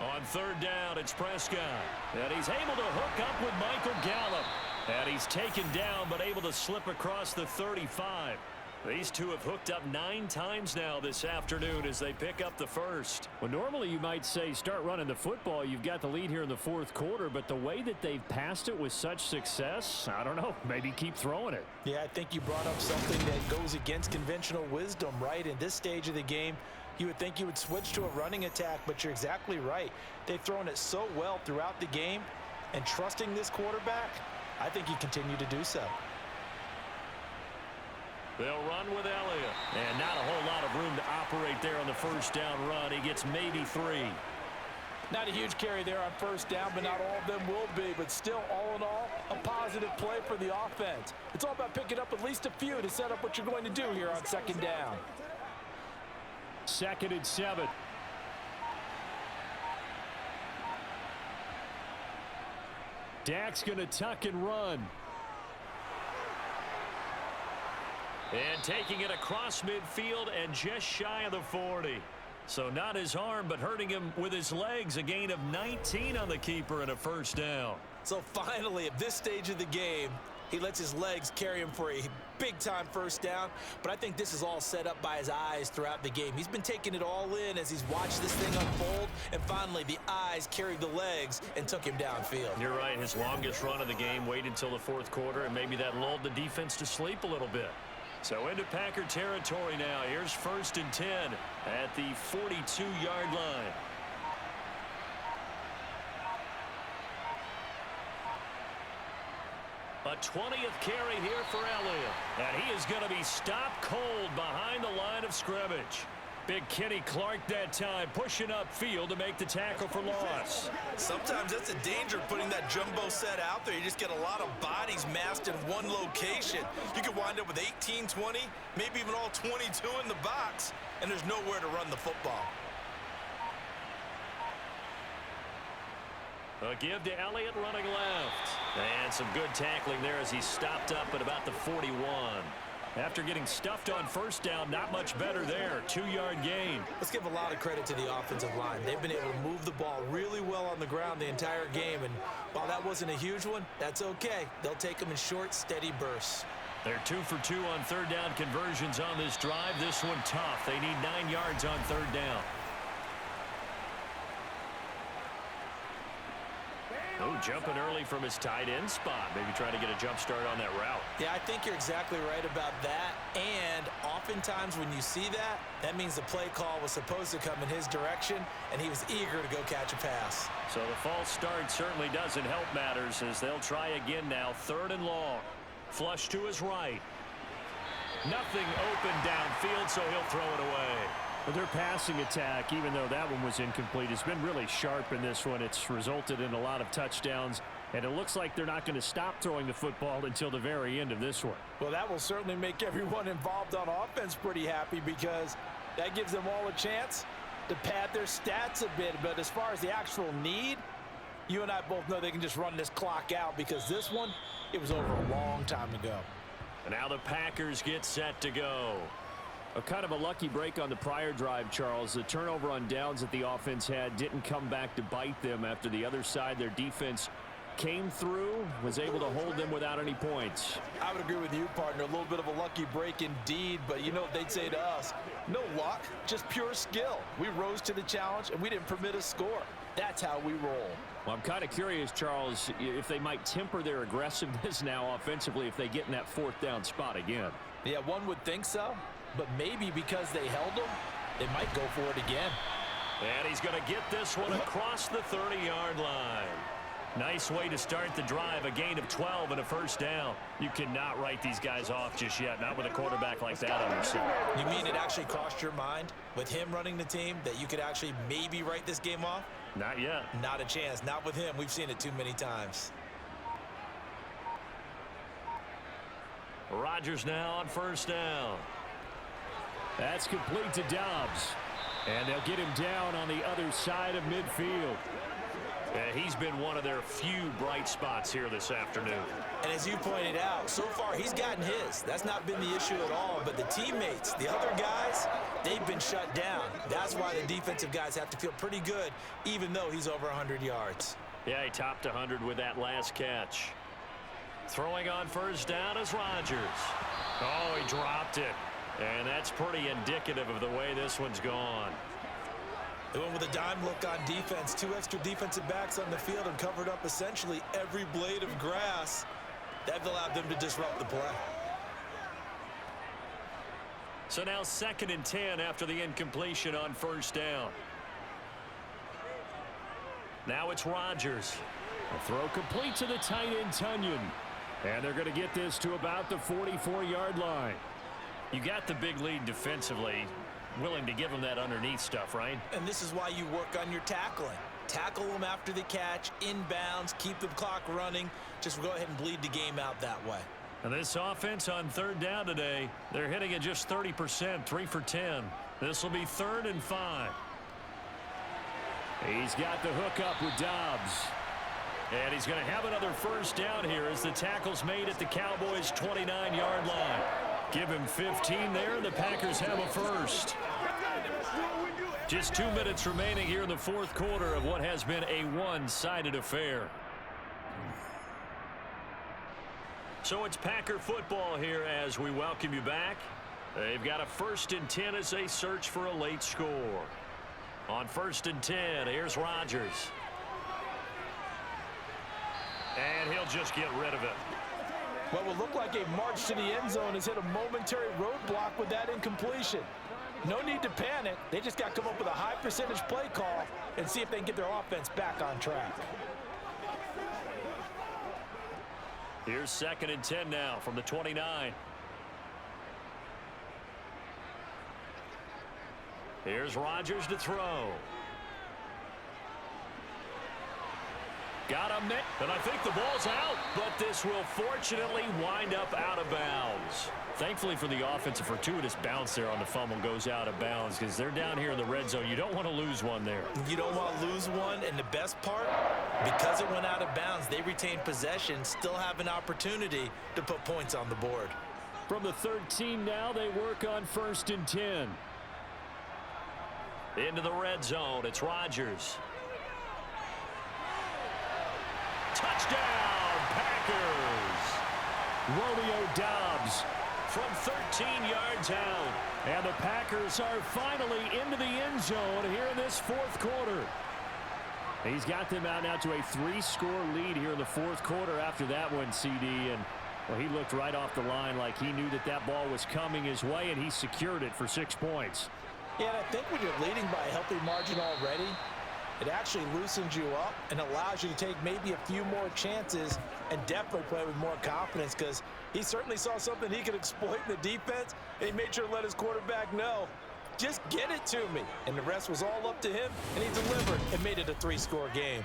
On 3rd down, it's Prescott. And he's able to hook up with Michael Gallup. And he's taken down, but able to slip across the 35. These two have hooked up 9 times now this afternoon as they pick up the 1st. Well, normally you might say start running the football. You've got the lead here in the 4th quarter, but the way that they've passed it with such success, I don't know, maybe keep throwing it. Yeah, I think you brought up something that goes against conventional wisdom, right? In this stage of the game, you would think you would switch to a running attack, but you're exactly right. They've thrown it so well throughout the game, and trusting this quarterback, I think you continue to do so. They'll run with Elliott. And not a whole lot of room to operate there on the first down run. He gets maybe 3. Not a huge carry there on first down, but not all of them will be. But still, all in all, a positive play for the offense. It's all about picking up at least a few to set up what you're going to do here on second down. 2nd and 7. Dak's going to tuck and run. And taking it across midfield and just shy of the 40. So not his arm, but hurting him with his legs. A gain of 19 on the keeper and a first down. So finally, at this stage of the game, he lets his legs carry him for a big-time first down. But I think this is all set up by his eyes throughout the game. He's been taking it all in as he's watched this thing unfold. And finally, the eyes carried the legs and took him downfield. You're right. His longest run of the game waited until the 4th quarter, and maybe that lulled the defense to sleep a little bit. So into Packer territory now. Here's 1st and 10 at the 42-yard line. A 20th carry here for Elliott. And he is going to be stopped cold behind the line of scrimmage. Big Kenny Clark that time pushing upfield to make the tackle for loss. Sometimes that's the danger of putting that jumbo set out there. You just get a lot of bodies massed in one location. You could wind up with 18, 20, maybe even all 22 in the box, and there's nowhere to run the football. A give to Elliott running left. And some good tackling there as he stopped up at about the 41. After getting stuffed on first down, not much better there. 2-yard gain. Let's give a lot of credit to the offensive line. They've been able to move the ball really well on the ground the entire game, and while that wasn't a huge one, that's okay. They'll take them in short, steady bursts. They're 2 for 2 on third down conversions on this drive. This one tough. They need 9 yards on third down. Oh, jumping early from his tight end spot. Maybe trying to get a jump start on that route. Yeah, I think you're exactly right about that. And oftentimes when you see that, that means the play call was supposed to come in his direction, and he was eager to go catch a pass. So the false start certainly doesn't help matters as they'll try again now. 3rd and long. Flush to his right. Nothing open downfield, so he'll throw it away. Well, their passing attack, even though that one was incomplete, has been really sharp in this one. It's resulted in a lot of touchdowns, and it looks like they're not going to stop throwing the football until the very end of this one. Well, that will certainly make everyone involved on offense pretty happy because that gives them all a chance to pad their stats a bit. But as far as the actual need, you and I both know they can just run this clock out because this one, it was over a long time ago. And now the Packers get set to go. A kind of a lucky break on the prior drive, Charles. The turnover on downs that the offense had didn't come back to bite them after the other side. Their defense came through, was able to hold them without any points. I would agree with you, partner. A little bit of a lucky break indeed, but you know what they'd say to us? No luck, just pure skill. We rose to the challenge, and we didn't permit a score. That's how we roll. Well, I'm kind of curious, Charles, if they might temper their aggressiveness now offensively if they get in that 4th down spot again. Yeah, one would think so, but maybe because they held them, they might go for it again. And he's going to get this one across the 30-yard line. Nice way to start the drive, a gain of 12 and a first down. You cannot write these guys off just yet, not with a quarterback like that on your side. You mean it actually crossed your mind with him running the team that you could actually maybe write this game off? Not yet. Not a chance. Not with him. We've seen it too many times. Rodgers now on first down. That's complete to Dobbs. And they'll get him down on the other side of midfield. He's been one of their few bright spots here this afternoon. And as you pointed out, so far he's gotten his. That's not been the issue at all. But the teammates, the other guys, they've been shut down. That's why the defensive guys have to feel pretty good, even though he's over 100 yards. Yeah, he topped 100 with that last catch. Throwing on first down is Rodgers. Oh, he dropped it. And that's pretty indicative of the way this one's gone. They went with a dime look on defense. 2 extra defensive backs on the field and covered up essentially every blade of grass. That allowed them to disrupt the play. So now 2nd and 10 after the incompletion on first down. Now it's Rodgers. A throw complete to the tight end, Tunyon. And they're going to get this to about the 44-yard line. You got the big lead defensively. Willing to give them that underneath stuff, right? And this is why you work on your tackling. Tackle them after the catch, inbounds, keep the clock running. Just go ahead and bleed the game out that way. And this offense on third down today, they're hitting at just 30%, 3 for 10. This will be 3rd and 5. He's got the hook up with Dobbs. And he's going to have another first down here as the tackle's made at the Cowboys' 29-yard line. Give him 15 there, and the Packers have a first. Just 2 minutes remaining here in the 4th quarter of what has been a one-sided affair. So it's Packer football here as we welcome you back. They've got a 1st and 10 as they search for a late score. On 1st and 10, here's Rodgers. And he'll just get rid of it. What will look like a march to the end zone has hit a momentary roadblock with that incompletion. No need to panic. They just got to come up with a high percentage play call and see if they can get their offense back on track. Here's 2nd and 10 now from the 29. Here's Rodgers to throw. Got him, and I think the ball's out, but this will fortunately wind up out of bounds. Thankfully for the offense, a fortuitous bounce there on the fumble goes out of bounds because they're down here in the red zone. You don't want to lose one there. You don't want to lose one, and the best part, because it went out of bounds, they retained possession, still have an opportunity to put points on the board. From the 13 now, they work on 1st and 10. Into the red zone, it's Rodgers. Touchdown, Packers! Romeo Doubs From 13 yards out. And the Packers are finally into the end zone here in this fourth quarter. He's got them out now to a 3-score lead here in the fourth quarter after that one, CD. And, well, he looked right off the line like he knew that that ball was coming his way, and he secured it for 6 points. Yeah, and I think when you're leading by a healthy margin already, it actually loosens you up and allows you to take maybe a few more chances and definitely play with more confidence, because he certainly saw something he could exploit in the defense, and he made sure to let his quarterback know, just get it to me. And the rest was all up to him, and he delivered and made it a 3-score game.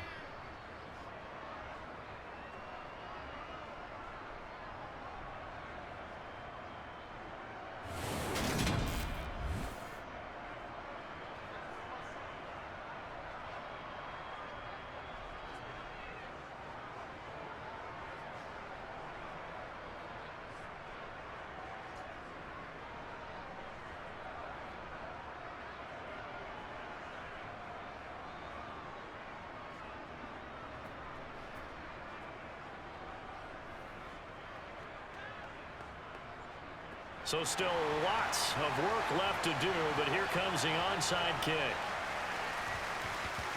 So still lots of work left to do, but here comes the onside kick.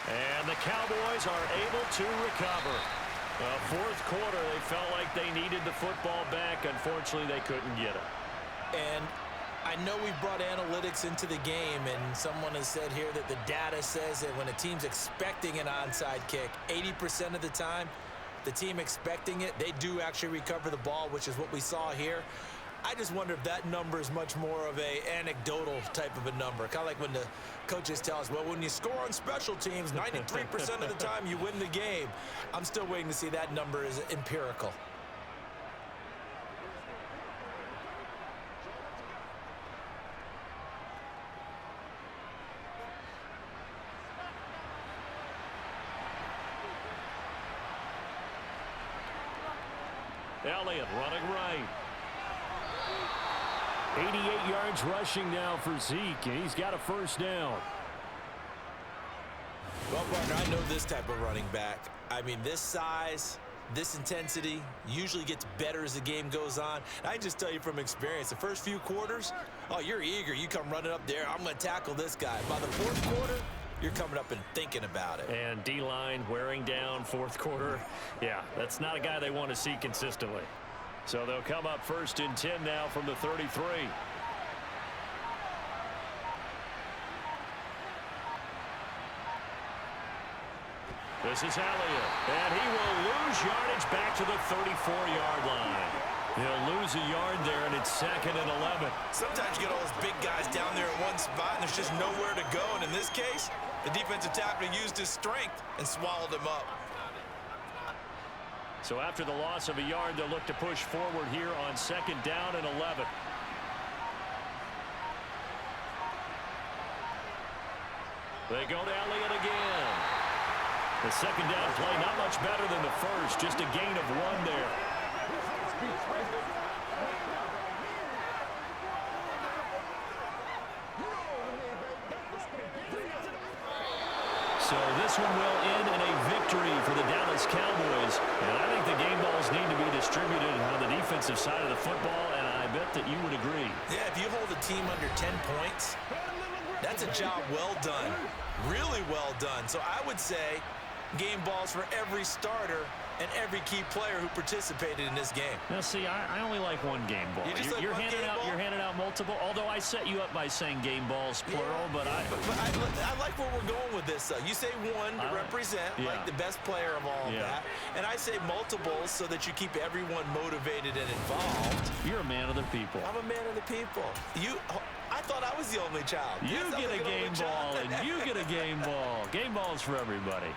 And the Cowboys are able to recover. Fourth quarter, they felt like they needed the football back. Unfortunately, they couldn't get it. And I know we've brought analytics into the game, and someone has said here that the data says that when a team's expecting an onside kick, 80% of the time, the team expecting it, they do actually recover the ball, which is what we saw here. I just wonder if that number is much more of a anecdotal type of a number. Kind of like when the coaches tell us, well, when you score on special teams, 93% of the time you win the game. I'm still waiting to see that number is empirical. Elliott running right. 88 yards rushing now for Zeke, and he's got a first down. Well, partner, I know this type of running back. I mean, this size, this intensity usually gets better as the game goes on. And I just tell you from experience, the first few quarters, oh, you're eager. You come running up there, I'm going to tackle this guy. By the fourth quarter, you're coming up and thinking about it. And D-line wearing down fourth quarter. Yeah, that's not a guy they want to see consistently. So they'll come up 1st and 10 now from the 33. This is Elliott, and he will lose yardage back to the 34-yard line. He'll lose a yard there, and it's 2nd and 11. Sometimes you get all those big guys down there in one spot, and there's just nowhere to go. And in this case, the defensive tackle used his strength and swallowed him up. So after the loss of a yard, they'll look to push forward here on 2nd down and 11. They go to Elliott again. The 2nd down play not much better than the first, just a gain of 1 there. So this one will end in a victory for the Dallas Cowboys. And I think the game balls need to be distributed on the defensive side of the football, and I bet that you would agree. Yeah, if you hold a team under 10 points, that's a job well done. Really well done. So I would say game balls for every starter and every key player who participated in this game. Now, see, I only like one game ball. You're handing out multiple, although I set you up by saying game balls, plural, but I like where we're going with this, though. You say one to represent, like the best player of all of that, and I say multiples so that you keep everyone motivated and involved. You're a man of the people. I'm a man of the people. I thought I was the only child. You get a game ball, and you get a game ball. Game balls for everybody.